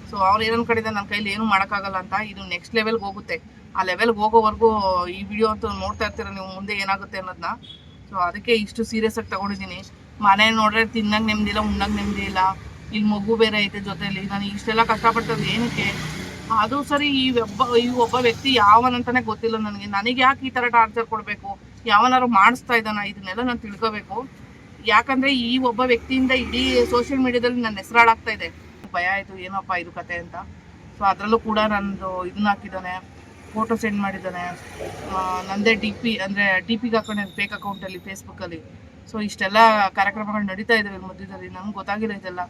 So ಅವ್ರು ಏನು ಅನ್ಕೊಂಡಿದ್ದಾರೆ ನನ್ನ ಕೈಲಿ ಏನೂ ಮಾಡೋಕ್ಕಾಗಲ್ಲ ಅಂತ. ಇದು ನೆಕ್ಸ್ಟ್ ಲೆವೆಲ್ಗೆ ಹೋಗುತ್ತೆ. ಆ ಲೆವೆಲ್ಗೆ ಹೋಗೋವರೆಗೂ ಈ ವಿಡಿಯೋ ಅಂತೂ ನೋಡ್ತಾ ಇರ್ತೀರ ನೀವು, ಮುಂದೆ ಏನಾಗುತ್ತೆ ಅನ್ನೋದನ್ನ. ಸೊ ಅದಕ್ಕೆ ಇಷ್ಟು ಸೀರಿಯಸ್ ಆಗಿ ತಗೊಂಡಿದ್ದೀನಿ. ಮನೆ ನೋಡ್ರೆ ತಿನ್ನಂಗೆ ನೆಮ್ಮದಿ ಇಲ್ಲ, ಉಣ್ಣಂಗೆ ನೆಮ್ಮದಿ ಇಲ್ಲ. ಇಲ್ಲಿ ಮಗು ಬೇರೆ ಐತೆ ಜೊತೆಯಲ್ಲಿ. ನಾನು ಇಷ್ಟೆಲ್ಲ ಕಷ್ಟಪಡ್ತದೆ ಏನಕ್ಕೆ? ಅದು ಸರಿ, ಈ ಒಬ್ಬ ವ್ಯಕ್ತಿ ಯಾವನಂತಾನೆ ಗೊತ್ತಿಲ್ಲ ನನಗೆ ಯಾಕೆ ಈ ಥರ ಟಾರ್ಚರ್ ಕೊಡಬೇಕು? ಯಾವನಾರು ಮಾಡಿಸ್ತಾ ಇದ್ದಾನ? ಇದನ್ನೆಲ್ಲ ನಾನು ತಿಳ್ಕೋಬೇಕು. ಯಾಕಂದರೆ ಈ ಒಬ್ಬ ವ್ಯಕ್ತಿಯಿಂದ ಇಡೀ ಸೋಷಿಯಲ್ ಮೀಡಿಯಾದಲ್ಲಿ ನನ್ನ ಹೆಸರಾಡಾಗ್ತಾ ಇದೆ. ಭಯ ಆಯಿತು, ಏನಪ್ಪ ಇದು ಕತೆ ಅಂತ. ಸೊ ಅದರಲ್ಲೂ ಕೂಡ ನಂದು ಇದನ್ನ ಹಾಕಿದ್ದಾನೆ, ಫೋಟೋ ಸೆಂಡ್ ಮಾಡಿದ್ದಾನೆ. ನಂದೇ ಡಿ ಪಿಗೆ ಹಾಕೊಂಡಿದ್ದೆ ಫೇಕ್ ಅಕೌಂಟಲ್ಲಿ, ಫೇಸ್ಬುಕ್ಕಲ್ಲಿ. ಸೊ ಇಷ್ಟೆಲ್ಲ ಕಾರ್ಯಕ್ರಮಗಳು ನಡೀತಾ ಇದ್ದಾವೆ ಮಧ್ಯದಲ್ಲಿ, ನಮ್ಗೆ ಗೊತ್ತಾಗಿಲ್ಲ ಇದೆಲ್ಲ.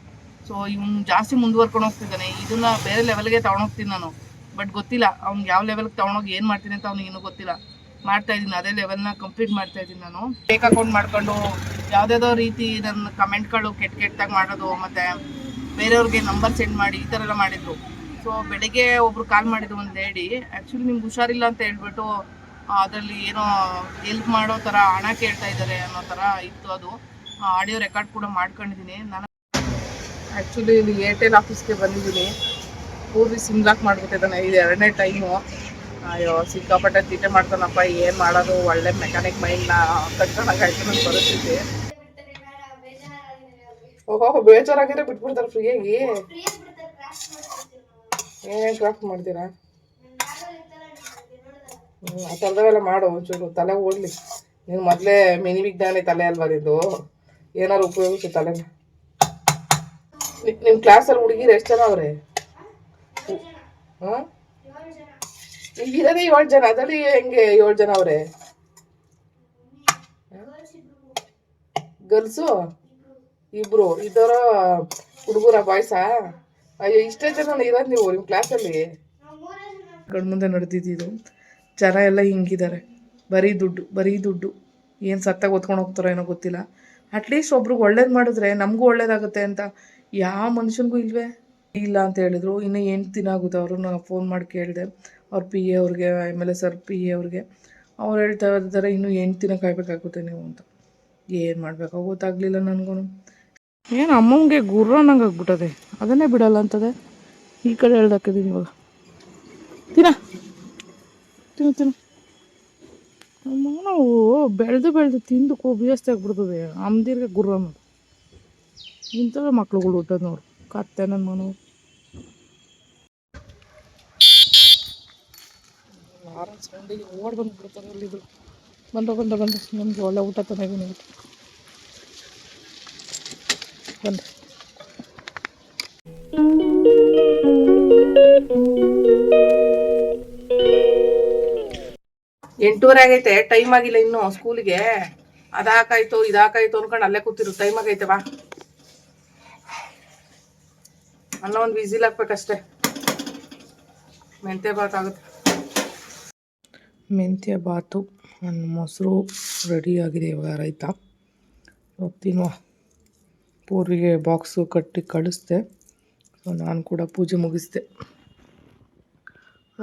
ಸೊ ಇವ್ನು ಜಾಸ್ತಿ ಮುಂದುವರ್ಕೊಂಡು ಹೋಗ್ತಿದ್ದಾನೆ. ಇದನ್ನ ಬೇರೆ ಲೆವೆಲ್ಗೆ ತೊಗೊಂಡೋಗ್ತೀನಿ ನಾನು. ಬಟ್ ಗೊತ್ತಿಲ್ಲ ಅವ್ನಿಗೆ ಯಾವ ಲೆವೆಲ್ಗೆ ತೊಗೊಂಡೋಗಿ ಏನು ಮಾಡ್ತೀನಿ ಅಂತ ಅವ್ನಿಗೆ ಇನ್ನೂ ಗೊತ್ತಿಲ್ಲ. ಮಾಡ್ತಾಯಿದ್ದೀನಿ, ಅದೇ ಲೆವೆಲ್ನ ಕಂಪ್ಲೀಟ್ ಮಾಡ್ತಾಯಿದ್ದೀನಿ ನಾನು. ಫೇಕ್ ಅಕೌಂಟ್ ಮಾಡ್ಕೊಂಡು ಯಾವುದ್ಯಾವುದೋ ರೀತಿ ನನ್ನ ಕಮೆಂಟ್ಗಳು ಕೆಟ್ಟದಾಗಿ ಮಾಡೋದು, ಮತ್ತು ಬೇರೆಯವ್ರಿಗೆ ನಂಬರ್ ಸೆಂಡ್ ಮಾಡಿ ಈ ಥರ ಎಲ್ಲ ಮಾಡಿದರು. ಸೊ ಬೆಳಗ್ಗೆ ಒಬ್ರು ಕಾಲ್ ಮಾಡಿದ್ರು ಒಂದು ಲೇಡಿ. ಆ್ಯಕ್ಚುಲಿ ನಿಮ್ಗೆ ಹುಷಾರಿಲ್ಲ ಅಂತ ಹೇಳ್ಬಿಟ್ಟು ಅದರಲ್ಲಿ ಏನೋ ಹೆಲ್ಪ್ ಮಾಡೋ ಥರ ಹಣ ಕೇಳ್ತಾ ಇದ್ದಾರೆ ಅನ್ನೋ ಥರ ಇತ್ತು. ಅದು ಆಡಿಯೋ ರೆಕಾರ್ಡ್ ಕೂಡ ಮಾಡ್ಕೊಂಡಿದ್ದೀನಿ ನಾನು. ಆ್ಯಕ್ಚುಲಿ ಇಲ್ಲಿ ಏರ್ಟೆಲ್ ಆಫೀಸ್ಗೆ ಬಂದಿದ್ದೀನಿ. ಪೂರ್ವಿ ಸಿಮ್ ಲಾಕ್ ಮಾಡ್ಬಿಟ್ಟಿದ್ದಾನೆ, ಇದು 2ನೇ ಟೈಮು. ಅಯ್ಯೋ ಸಿಕ್ಕಾಪಟ್ಟೆ ತೀಟೆ ಮಾಡ್ತಾನಪ್ಪ, ಏನು ಮಾಡೋದು? ಒಳ್ಳೆ ಮೆಕ್ಯಾನಿಕ್ ಮೈಂಡ್ನ ಕಟ್ಕೊಂಡಾಗಾಯ್ತು ನನ್ನ ಪರಿಸ್ಥಿತಿ. ಓಹೋ, ಬೇಜಾರಾಗಿದ್ರೆ ಬಿಟ್ಬಿಡ್ತಾರೆ ಫ್ರೀಯಾಗಿ? ಏನೇನು ಕ್ರಾಫ್ಟ್ ಮಾಡ್ತೀರಾ? ಆ ಥರದವೆಲ್ಲ ಮಾಡು, ಒಂಚೂರು ತಲೆ ಓಡಲಿ. ನೀನು ಮೊದಲೇ ಮಿನಿ ವಿಜ್ಞಾನಿ ತಲೆ ಅಲ್ವಾ ನಿಂದು? ಏನಾರು ಉಪಯೋಗಿಸು ತಲೆನ. ನಿಮ್ಮ ಕ್ಲಾಸಲ್ಲಿ ಹುಡುಗಿರು ಎಷ್ಟು ಜನ ಅವ್ರೆ? ಹಾಂ, ಈಗಿರೋದೇ 7 ಜನ. ಅದರಲ್ಲಿ ಹೆಂಗೆ 7 ಜನ ಅವರೇ? ಗರ್ಲ್ಸು 2 ಇದರ ಹುಡುಗರ ಬಾಯ್ಸಾ? ಅಯ್ಯೋ, ಇಷ್ಟೇ ಜನ ಇರೋದು ನೀವು ನಿಮ್ಮ ಕ್ಲಾಸಲ್ಲಿ? ಕಣ್ಮುಂದೆ ನಡೆದಿದ್ದು ಜನ ಎಲ್ಲ ಹಿಂಗಿದ್ದಾರೆ. ಬರೀ ದುಡ್ಡು. ಏನು ಸತ್ತಾಗ ಹೊತ್ಕೊಂಡು ಹೋಗ್ತಾರೋ ಏನೋ ಗೊತ್ತಿಲ್ಲ. ಅಟ್ಲೀಸ್ಟ್ ಒಬ್ರಿಗೆ ಒಳ್ಳೇದು ಮಾಡಿದ್ರೆ ನಮಗೂ ಒಳ್ಳೇದಾಗುತ್ತೆ ಅಂತ ಯಾವ ಮನುಷ್ಯನಿಗೂ ಇಲ್ವೇ ಇಲ್ಲ ಅಂತ ಹೇಳಿದ್ರು. ಇನ್ನು 8 ದಿನ ಆಗುತ್ತೆ. ಅವ್ರನ್ನ ಫೋನ್ ಮಾಡಿ ಕೇಳಿದೆ, ಅವ್ರ ಪಿ ಎ ಅವ್ರಿಗೆ, MLA ಸರ್ ಪಿ ಎ ಅವ್ರಿಗೆ. ಅವ್ರು ಹೇಳ್ತಾ ಇದ್ದಾರೆ ಇನ್ನೂ 8 ದಿನ ಕಾಯಬೇಕಾಗುತ್ತೆ ನೀವು ಅಂತ. ಏನು ಮಾಡಬೇಕೋ ಗೊತ್ತಾಗಲಿಲ್ಲ ನನಗೂ. ಏನು ಅಮ್ಮಂಗೆ ಗುರ್ರ ನಂಗೆ ಆಗ್ಬಿಟ್ಟದೆ, ಅದನ್ನೇ ಬಿಡಲ್ಲ ಅಂತದೆ. ಈ ಕಡೆ ಹೇಳ್ದಾಕಿದ್ದೀನಿ ಇವಾಗ. ತಿನ್ನು ಅಮ್ಮ, ನಾವು ಬೆಳೆದು ತಿಂದು ಬೇಸ್ತಿ ಆಗ್ಬಿಡ್ತದೆ. ಅಮ್ಮದಿರ್ಗೆ ಗುರ್ರ ಅನ್ನೋದು. ಇಂಥವೇ ಮಕ್ಳುಗಳು ಹುಟ್ಟೋದು ನೋಡು, ಕತ್ತೆ ನನ್ನ ಮನು. ಸೌಂಡಿಗೆ ಓಡ್ ಬಂದುಬಿಡ್ತಾರೆ ಅಲ್ಲಿಗಳು. ಬಂದ ನಮಗೆ ಒಳ್ಳೆ ಊಟ ತಂದಿದ್ದೀನಿ. ಬಂದು 8:30 ಆಗೈತೆ, ಟೈಮ್ ಆಗಿಲ್ಲ ಇನ್ನು ಸ್ಕೂಲಿಗೆ. ಅದಾಕಾಯ್ತು ಇದಾಕಾಯ್ತು ಅನ್ಕೊಂಡು ಅಲ್ಲೇ ಕೂತಿರು. ಟೈಮ್ ಆಗೈತೆ, ಬಾ. ಅನ್ನ ಒಂದು ವಿಸಿಲ್ ಹಾಕ್ಬೇಕಷ್ಟೆ. ಮೆಂತ್ಯ ಬಾತ್ ಆಗುತ್ತೆ. ಮೆಂತ್ಯ ಬಾತು ಮೊಸರು ರೆಡಿ ಆಗಿದೆ ಇವಾಗ. ರೈತ ತಿನ್ನುವ. ಪೂರ್ವಿಗೆ ಬಾಕ್ಸು ಕಟ್ಟಿ ಕಳಿಸ್ದೆ. ಸೊ ನಾನು ಕೂಡ ಪೂಜೆ ಮುಗಿಸ್ದೆ.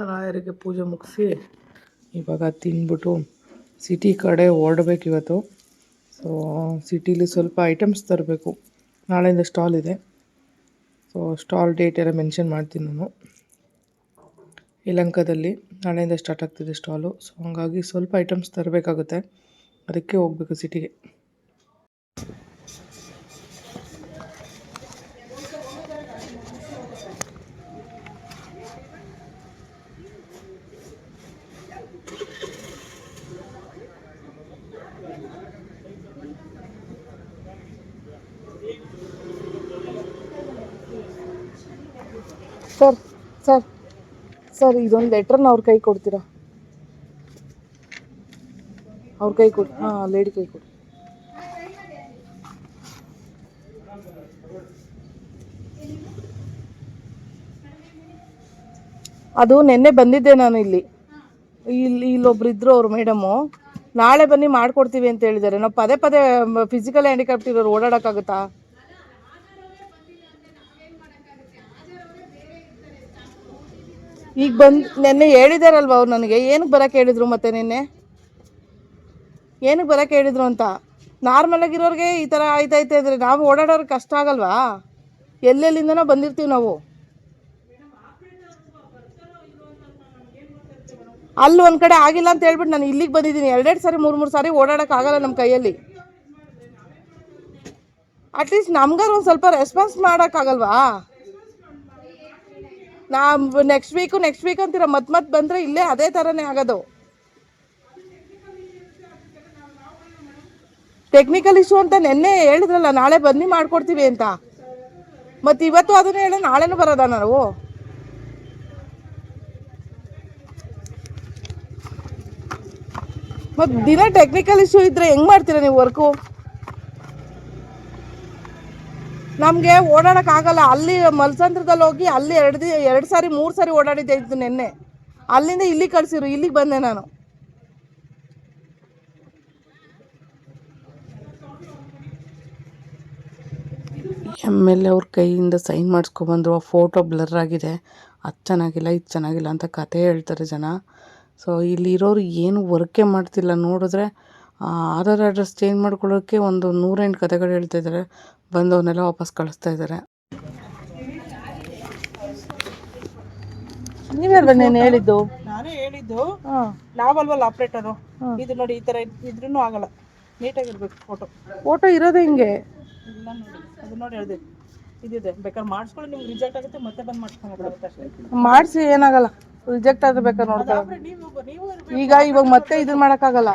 ರಾಯರಿಗೆ ಪೂಜೆ ಮುಗಿಸಿ ಇವಾಗ ತಿಂದ್ಬಿಟ್ಟು ಸಿಟಿ ಕಡೆ ಹೊರಡ್ಬೇಕು ಇವತ್ತು. ಸೊ ಸಿಟೀಲಿ ಸ್ವಲ್ಪ ಐಟಮ್ಸ್ ತರಬೇಕು. ನಾಳೆಯಿಂದ ಸ್ಟಾಲ್ ಇದೆ. ಸೊ ಸ್ಟಾಲ್ ಡೇಟ್ ಎಲ್ಲ ಮೆನ್ಷನ್ ಮಾಡ್ತೀನಿ ನಾನು. ಯಲಹಂಕದಲ್ಲಿ ನಾಳೆಯಿಂದ ಸ್ಟಾರ್ಟ್ ಆಗ್ತಿದೆ ಸ್ಟಾಲು. ಸೊ ಹಾಗಾಗಿ ಸ್ವಲ್ಪ ಐಟಮ್ಸ್ ತರಬೇಕಾಗುತ್ತೆ. ಅದಕ್ಕೆ ಹೋಗಬೇಕು ಸಿಟಿಗೆ. ಸರ್ ಇದೊಂದು ಲೆಟ್ರನ್ನ ಅವ್ರ ಕೈ ಕೊಡ್ತೀರಾ? ಅವ್ರ ಕೈ ಕೊಡಿ. ಹಾಂ, ಲೇಡಿ ಕೈ ಕೊಡಿ. ಅದು ನೆನ್ನೆ ಬಂದಿದ್ದೆ ನಾನು ಇಲ್ಲೊಬ್ರು ಇದ್ರು, ಅವ್ರು ಮೇಡಮು. ನಾಳೆ ಬನ್ನಿ ಮಾಡಿಕೊಡ್ತೀವಿ ಅಂತ ಹೇಳಿದ್ದಾರೆ. ನಾವು ಪದೇ ಫಿಸಿಕಲ್ ಹ್ಯಾಂಡಿಕ್ಯಾಪ್ಟ್ ಇರೋರು ಓಡಾಡೋಕ್ಕಾಗುತ್ತಾ? ಈಗ ನೆನ್ನೆ ಹೇಳಿದಾರಲ್ವ ಅವ್ರು ನನಗೆ. ಏನಕ್ಕೆ ಬರೋಕ್ಕೆ ಹೇಳಿದ್ರು ಮತ್ತೆ ನಿನ್ನೆ? ಏನಕ್ಕೆ ಬರೋಕ್ಕೆ ಹೇಳಿದ್ರು ಅಂತ. ನಾರ್ಮಲಾಗಿರೋರಿಗೆ ಈ ಥರ ಆಯ್ತೈತೆ ಅಂದರೆ ನಾವು ಓಡಾಡೋರಿಗೆ ಕಷ್ಟ ಆಗಲ್ವಾ? ಎಲ್ಲೆಲ್ಲಿಂದನೋ ಬಂದಿರ್ತೀವಿ ನಾವು. ಅಲ್ಲಿ ಒಂದು ಕಡೆ ಆಗಿಲ್ಲ ಅಂತ ಹೇಳ್ಬಿಟ್ಟು ನಾನು ಇಲ್ಲಿಗೆ ಬಂದಿದ್ದೀನಿ. 2 ಸಾರಿ 3 ಸಾರಿ ಓಡಾಡೋಕ್ಕಾಗಲ್ಲ ನಮ್ಮ ಕೈಯಲ್ಲಿ. ಅಟ್ಲೀಸ್ಟ್ ನಮ್ಗಾರು ಒಂದು ಸ್ವಲ್ಪ ರೆಸ್ಪಾನ್ಸ್ ಮಾಡೋಕ್ಕಾಗಲ್ವಾ? ನೆಕ್ಸ್ಟ್ ವೀಕ್ ಅಂತೀರ, ಮತ್ತೆ ಬಂದರೆ ಇಲ್ಲೇ ಅದೇ ಥರನೇ ಆಗೋದು. ಟೆಕ್ನಿಕಲ್ ಇಶ್ಯೂ ಅಂತ ನೆನ್ನೆ ಹೇಳಿದ್ರಲ್ಲ, ನಾಳೆ ಬನ್ನಿ ಮಾಡ್ಕೊಡ್ತೀವಿ ಅಂತ. ಮತ್ತು ಇವತ್ತು ಅದನ್ನೇ ಹೇಳೋ, ನಾಳೆನೂ ಬರೋದಾ ನಾವು? ಮತ್ತು ದಿನ ಟೆಕ್ನಿಕಲ್ ಇಶ್ಯೂ ಇದ್ದರೆ ಹೆಂಗೆ ಮಾಡ್ತೀರಾ ನೀವು ವರ್ಕು? ನಮಗೆ ಓಡಾಡೋಕ್ಕಾಗಲ್ಲ. ಅಲ್ಲಿ ಮಲ್ಸಂದ್ರದಲ್ಲಿ ಹೋಗಿ ಅಲ್ಲಿ 2 ಸಾರಿ 3 ಸಾರಿ ಓಡಾಡಿದ್ದೆ ಇದ್ದು ನೆನ್ನೆ. ಅಲ್ಲಿಂದ ಇಲ್ಲಿಗೆ ಕಳಿಸಿರು, ಇಲ್ಲಿಗೆ ಬಂದೆ ನಾನು. MLA ಅವ್ರ ಕೈಯಿಂದ ಸೈನ್ ಮಾಡಿಸ್ಕೊಬಂದರು. ಆ ಫೋಟೋ ಬ್ಲರ್ ಆಗಿದೆ, ಅದು ಚೆನ್ನಾಗಿಲ್ಲ ಇದು ಚೆನ್ನಾಗಿಲ್ಲ ಅಂತ ಕತೆ ಹೇಳ್ತಾರೆ ಜನ. ಸೊ ಇಲ್ಲಿರೋರು ಏನು ವರ್ಕೇ ಮಾಡ್ತಿಲ್ಲ. ನೋಡಿದ್ರೆ ಆಧಾರ್ ಅಡ್ರೆಸ್ ಚೇಂಜ್ ಮಾಡ್ಕೊಳ್ಳೋಕ್ಕೆ ಒಂದು 108 ಕತೆಗಳು ಹೇಳ್ತಾ ಇದ್ದಾರೆ. ಬಂದವನ್ನೆಲ್ಲ ವಾಪಸ್ ಕಳಿಸ್ತಾ ಇದ್ದಾರೆ. ನೀವಲ್ವ ನಾನು ಹೇಳಿದ್ದು? ನಾನೇ ಹೇಳಿದ್ದು. ನಾವಲ್ವಲ್ಲ ಆಪ್ರೇಟರು. ಇದು ನೋಡಿ, ಈ ಥರ ಇದ್ರೂ ಆಗಲ್ಲ, ನೀಟಾಗಿರ್ಬೇಕು ಫೋಟೋ ಇರೋದೇ ಹಿಂಗೆ. ಇಲ್ಲ ನೋಡಿ, ಅದು ನೋಡಿ ಹೇಳಿದೆ ಇದಿದೆ. ಬೇಕಾದ್ರೆ ಮಾಡಿಸ್ಕೊಂಡು ನಿಮ್ಗೆ ರಿಜೆಕ್ಟ್ ಆಗುತ್ತೆ, ಮತ್ತೆ ಬಂದು ಮಾಡಿಸ್ಕೊಂಡ್ಬಿಡುತ್ತೆ ಅಷ್ಟೇ. ಮಾಡಿಸಿ ಏನಾಗಲ್ಲ, ರಿಜೆಕ್ಟ್ ಆದ್ರೆ ಬೇಕಾದ್ರೆ ನೋಡ್ಕೊಳ್ಳಿ. ಇವಾಗ ಮತ್ತೆ ಇದನ್ನ ಮಾಡೋಕ್ಕಾಗಲ್ಲ.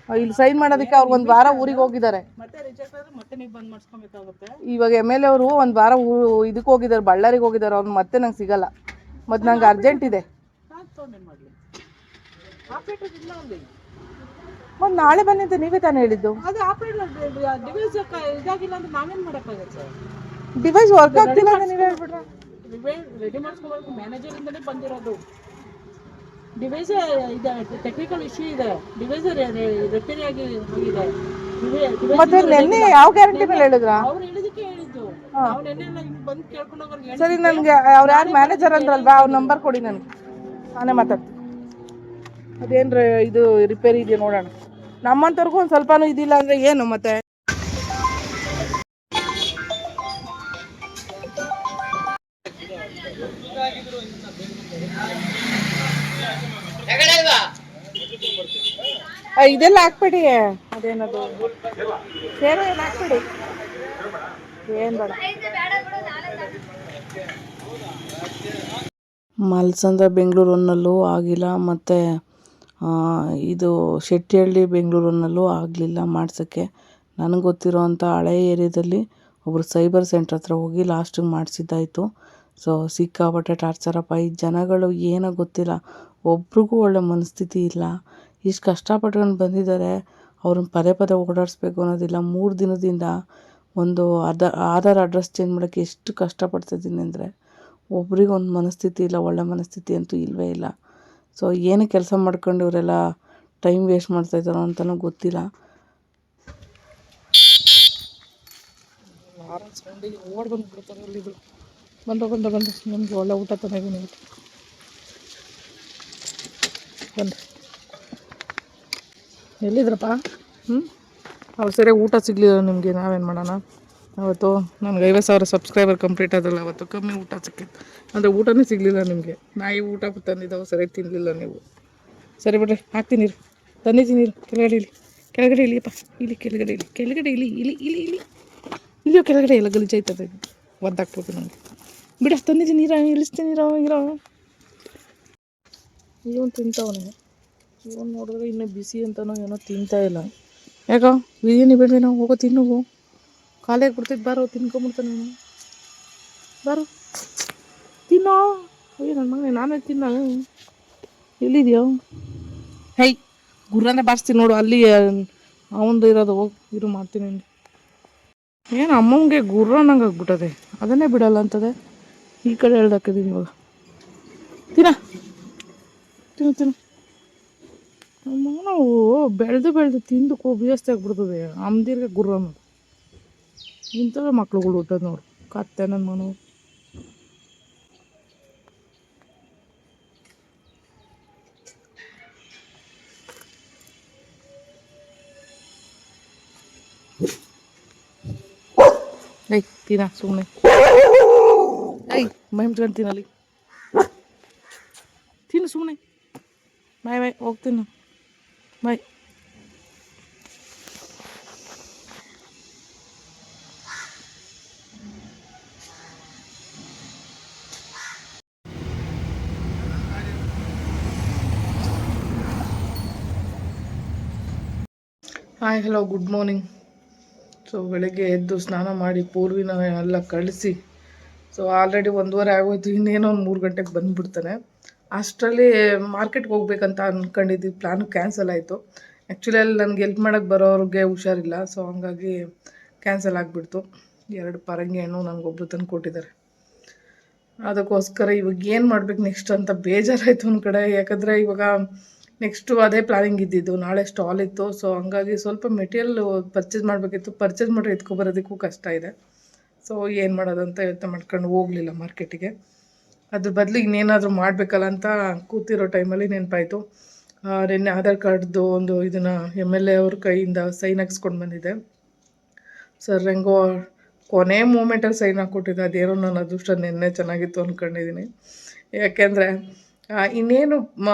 ಇಲ್ಲಿ ಸೈನ್ ಮಾಡೋದಕ್ಕೆ ಅವ್ರು 1 ವಾರ ಊರಿಗೆ ಹೋಗಿದ್ದಾರೆ. ಮತ್ತೆ ರಿಜೆಕ್ಟ್ ಆದ್ರೆ ಮತ್ತೆ ನೀವು ಬಂದು ಮಾಡಿಸ್ಕೊಬೇಕಾಗುತ್ತೆ. ಇವಾಗ MLA ಅವರು 1 ವಾರ ಇದಕ್ಕೆ ಹೋಗಿದ್ದಾರೆ, ಬಳ್ಳಾರಿಗೆ ಹೋಗಿದ್ದಾರೆ. ಅವ್ರು ಮತ್ತೆ ನಂಗೆ ಸಿಗಲ್ಲ. ಮತ್ತು ನಂಗೆ ಅರ್ಜೆಂಟ್ ಇದೆ. ಮತ್ತು ನಾಳೆ ಬನ್ನಿ ಅಂತ ನೀವೇ ತಾನೇ ಹೇಳಿದ್ದು. ಅದು ಆಪರೇಟರ್ ಡಿವೈಸ್ ಇದಾಗಿಲ್ಲ ಅಂದ್ರೆ ನಾವೇನು ಮಾಡೋಕ್ಕಾಗುತ್ತೆ? ಡಿವೈಸ್ ವರ್ಕ್ ಆಗ್ತಿಲ್ಲ ಅಂತ ನೀವೇ ಹೇಳ್ಬಿಟ್ರೆ ರೆಡಿ ಮಾಡಿಸ್ಕೋಬೇಕು. ಮ್ಯಾನೇಜರಿಂದಲೇ ಬಂದಿರೋದು. ಡಿವೈಸ್ ಇದೆ, ಟೆಕ್ನಿಕಲ್ ಇಶ್ಯೂ ಇದೆ. ಡಿವೈಸ್ ರಿಪೇರಿ ಆಗಿದೆ. ಮತ್ತೆ ನೆನ್ನೆ ಯಾವ ಗ್ಯಾರಂಟಿ ಮೇಲೆ ಹೇಳಿದ್ರಾ? ಅವ್ರು ಹೇಳಿದಕ್ಕೆ ಹೇಳಿದ್ದು. ನಾವು ನೆನ್ನೆ ಎಲ್ಲ ಹಿಂಗೆ ಬಂದು ಕೇಳ್ಕೊಂಡು ಹೋಗೋರು. ಸರಿ, ನನಗೆ ಅವ್ರು ಯಾರು ಮ್ಯಾನೇಜರ್ ಅಂದ್ರಲ್ವಾ, ಅವ್ರ ನಂಬರ್ ಕೊಡಿ ನನಗೆ, ನಾನೇ ಮಾತಾಡ್ತೀನಿ. ಅದೇನು ಇದು ರಿಪೇರಿ ಇದೆಯಾ ನೋಡೋಣ. ನಮ್ಮಂಥವ್ರಿಗೂ ಒಂದು ಸ್ವಲ್ಪನೂ ಇದಿಲ್ಲ ಅಂದರೆ ಏನು ಮತ್ತೆ? ಇದೆಲ್ಲ ಹಾಕ್ಬಿಡಿ. ಅದೇನದು ಸೇರು ಏನು ಹಾಕ್ಬಿಡಿ, ಏನು ಬೇಡ. ಮಲ್ಸಂದ್ರ ಬೆಂಗಳೂರನ್ನಲ್ಲೂ ಆಗಿಲ್ಲ, ಮತ್ತು ಇದು ಶೆಟ್ಟಿಹಳ್ಳಿ ಬೆಂಗಳೂರನ್ನಲ್ಲೂ ಆಗಲಿಲ್ಲ ಮಾಡ್ಸೋಕ್ಕೆ. ನನಗೆ ಗೊತ್ತಿರೋ ಅಂಥ ಹಳೆ ಏರಿಯಾದಲ್ಲಿ ಒಬ್ಬರು ಸೈಬರ್ ಸೆಂಟ್ರ್ ಹತ್ರ ಹೋಗಿ ಲಾಸ್ಟಿಗೆ ಮಾಡಿಸಿದ್ದಾಯಿತು. ಸೊ ಸಿಕ್ಕಾಪಟ್ಟೆ ಟಾರ್ಚರಪ್ಪ. ಈ ಜನಗಳು ಏನೋ ಗೊತ್ತಿಲ್ಲ, ಒಬ್ರಿಗೂ ಒಳ್ಳೆ ಮನಸ್ಥಿತಿ ಇಲ್ಲ. ಇಷ್ಟು ಕಷ್ಟಪಟ್ಕೊಂಡು ಬಂದಿದ್ದಾರೆ, ಅವ್ರನ್ನ ಪದೇ ಓಡಾಡಿಸ್ಬೇಕು ಅನ್ನೋದಿಲ್ಲ. 3 ದಿನದಿಂದ ಒಂದು ಆಧಾರ್ ಅಡ್ರೆಸ್ ಚೇಂಜ್ ಮಾಡೋಕ್ಕೆ ಎಷ್ಟು ಕಷ್ಟಪಡ್ತಿದ್ದೀನಿ ಅಂದರೆ, ಒಬ್ರಿಗೊಂದು ಮನಸ್ಥಿತಿ ಇಲ್ಲ, ಒಳ್ಳೆ ಮನಸ್ಥಿತಿ ಅಂತೂ ಇಲ್ಲವೇ ಇಲ್ಲ. ಸೊ ಏನು ಕೆಲಸ ಮಾಡ್ಕೊಂಡು ಇವರೆಲ್ಲ ಟೈಮ್ ವೇಸ್ಟ್ ಮಾಡ್ತಾಯಿದ್ದಾರೋ ಅಂತಲೂ ಗೊತ್ತಿಲ್ಲ. ಓಡ್ ಬಂದುಬಿಡ್ತಾರೆ ಅಲ್ಲಿಗಳು. ಬಂದು ನಮಗೆ ಒಳ್ಳೆ ಊಟ ತಂದಿದ್ದೀನಿ. ಬನ್ನಿ, ಎಲ್ಲಿದ್ರಪ್ಪ? ಅವ್ರು ಸರಿಯಾಗಿ ಊಟ ಸಿಗಲಿಲ್ಲ ನಿಮಗೆ, ನಾವೇನು ಮಾಡೋಣ? ಅವತ್ತು ನನಗೆ 50,000 ಸಬ್ಸ್ಕ್ರೈಬರ್ ಕಂಪ್ಲೀಟ್ ಆದಲ್ಲ, ಅವತ್ತು ಕಮ್ಮಿ ಊಟ ಸಿಕ್ಕಿತ್ತು. ಅಂದರೆ ಊಟನೇ ಸಿಗಲಿಲ್ಲ ನಿಮಗೆ. ನಾಯಿ ಊಟ ತಂದಿದ್ದಾವೆ, ಸರಿಯಾಗಿ ತಿನ್ನಲಿಲ್ಲ ನೀವು. ಸರಿ ಬಿಡ್ರಿ, ಹಾಕ್ತೀನಿ ನೀರು ತಂದಿದ್ದೀನಿ. ನೀರು ಕೆಳಗಡೆ ಇಳಿಯಪ್ಪ, ಕೆಳಗಡೆ ಇಳಿಯೋ ಕೆಳಗಡೆ ಎಲ್ಲ ಗಲೀಜಾಯ್ತದೆ, ಒದ್ದಾಕ್ಬೇಕು ನನಗೆ. ಬಿಡ, ತಂದಿದ್ದೀನಿ ನೀರು, ಇಳಿಸ್ತೀನಿ ಇರೋ. ಇವನು ತಿಂತವನೇ, ಇವನು ನೋಡಿದ್ರೆ ಇನ್ನೂ ಬಿಸಿ ಅಂತನೋ ಏನೋ ತಿಂತಾ ಇಲ್ಲ. ಯಾಕೋ ಬಿರಿಯಾನಿ ಬೇಡ, ನಾವು ಹೋಗೋ ತಿನ್ನು, ಖಾಲಿ ಆಗ್ಬಿಡ್ತೈತೆ. ಬಾರೋ ತಿನ್ಕೊಂಬಿಡ್ತಾನೆ ನೀನು, ಬಾರೋ ತಿನ್ನೋ. ಅಯ್ಯೋ ನನ್ನ ಮಗನೇ, ನಾನೇ ತಿನ್ನ. ಎಲ್ಲಿದೆಯೋ? ಹೈ, ಗುರ್ರನೇ ಬಾರಿಸ್ತೀನಿ ನೋಡು, ಅಲ್ಲಿ ಅವಂದು ಇರೋದು. ಹೋಗಿ ಇರು, ಮಾಡ್ತೀನಿ. ಏನು ಅಮ್ಮಂಗೆ ಗುರ್ರ ನಂಗೆ ಆಗ್ಬಿಟ್ಟದೆ, ಅದನ್ನೇ ಬಿಡಲ್ಲ ಅಂತದೆ. ಈ ಕಡೆ ಹೇಳ್ದಾಕಿದ್ದೀನಿ ಇವಾಗ. ತಿನ್ನು. ನಾವು ಬೆಳೆದು ತಿಂದು ಜಾಸ್ತಿ ಆಗ್ಬಿಡ್ತದೆ. ಅಮ್ದಿರ್ಗೆ ಗುರ್ರ ಅನ್ನೋದು. ಇಂಥವೇ ಮಕ್ಳುಗಳು ಹುಟ್ಟೋದು ನೋಡು, ಕತ್ತೆ ನನ್ನ ಮನು. ತಿನ್ನ ಸುಮ್ಮನೆ. ಮೈ ಮುಚ್ಕೊಂಡು ತಿನ್ನಲ್ಲಿ, ತಿನ್ನು ಸುಮ್ಮನೆ. ಬಾಯ್ ಬಾಯ್, ಹೋಗ್ತೀನಿ. Bye. Hi hello good morning. So ಬೆಳಗ್ಗೆ ಎದ್ದು ಸ್ನಾನ ಮಾಡಿ ಪೂರ್ವಿನ ಎಲ್ಲ ಕಳಿಸಿ, ಸೊ ಆಲ್ರೆಡಿ 1:30 ಆಗೋಯ್ತು. ಇನ್ನೇನೋ ಒಂದು 3 ಗಂಟೆಗೆ ಬಂದುಬಿಡ್ತಾನೆ. ಅಷ್ಟರಲ್ಲಿ ಮಾರ್ಕೆಟ್ಗೆ ಹೋಗ್ಬೇಕಂತ ಅಂದ್ಕೊಂಡಿದ್ದು ಪ್ಲ್ಯಾನು ಕ್ಯಾನ್ಸಲ್ ಆಯಿತು. ಆ್ಯಕ್ಚುಲಿ ಅಲ್ಲಿ ನನಗೆ ಹೆಲ್ಪ್ ಮಾಡೋಕ್ಕೆ ಬರೋರಿಗೆ ಹುಷಾರಿಲ್ಲ, ಸೊ ಹಂಗಾಗಿ ಕ್ಯಾನ್ಸಲ್ ಆಗಿಬಿಡ್ತು. 2 ಪರಂಗಿ ಹಣ್ಣು ನನಗೊಬ್ರು ತಂದು ಕೊಟ್ಟಿದ್ದಾರೆ. ಅದಕ್ಕೋಸ್ಕರ ಇವಾಗ ಏನು ಮಾಡ್ಬೇಕು ನೆಕ್ಸ್ಟ್ ಅಂತ ಬೇಜಾರಾಯಿತು ಒಂದು ಕಡೆ. ಯಾಕಂದರೆ ಇವಾಗ ನೆಕ್ಸ್ಟು ಅದೇ ಪ್ಲಾನಿಂಗ್ ಇದ್ದಿದ್ದು. ನಾಳೆ ಸ್ಟಾಲ್ ಇತ್ತು, ಸೊ ಹಂಗಾಗಿ ಸ್ವಲ್ಪ ಮೆಟೀರಿಯಲ್ ಪರ್ಚೇಸ್ ಮಾಡಬೇಕಿತ್ತು. ಪರ್ಚೇಸ್ ಮಾಡಿ ಎತ್ಕೊಬರೋದಕ್ಕೂ ಕಷ್ಟ ಇದೆ. ಸೊ ಏನು ಮಾಡೋದಂತ ಯೋಚನೆ ಮಾಡ್ಕೊಂಡು ಹೋಗಲಿಲ್ಲ ಮಾರ್ಕೆಟಿಗೆ. ಅದ್ರ ಬದಲು ಇನ್ನೇನಾದರೂ ಮಾಡಬೇಕಲ್ಲ ಅಂತ ಕೂತಿರೋ ಟೈಮಲ್ಲಿ ನೆನಪಾಯಿತು. ನಿನ್ನೆ ಆಧಾರ್ ಕಾರ್ಡ್ದು ಒಂದು ಇದನ್ನು MLA ಅವ್ರ ಕೈಯಿಂದ ಸೈನ್ ಹಾಕ್ಸ್ಕೊಂಡು ಬಂದಿದ್ದೆ. ಸರ್ ಹೆಂಗೋ ಕೊನೆ ಮೂಮೆಂಟಲ್ಲಿ ಸೈನ್ ಹಾಕ್ಕೊಟ್ಟಿದ್ದೆ. ಅದೇನೋ ನನ್ನ ಅದೃಷ್ಟ ನಿನ್ನೆ ಚೆನ್ನಾಗಿತ್ತು ಅಂದ್ಕೊಂಡಿದ್ದೀನಿ. ಯಾಕೆಂದರೆ ಇನ್ನೇನು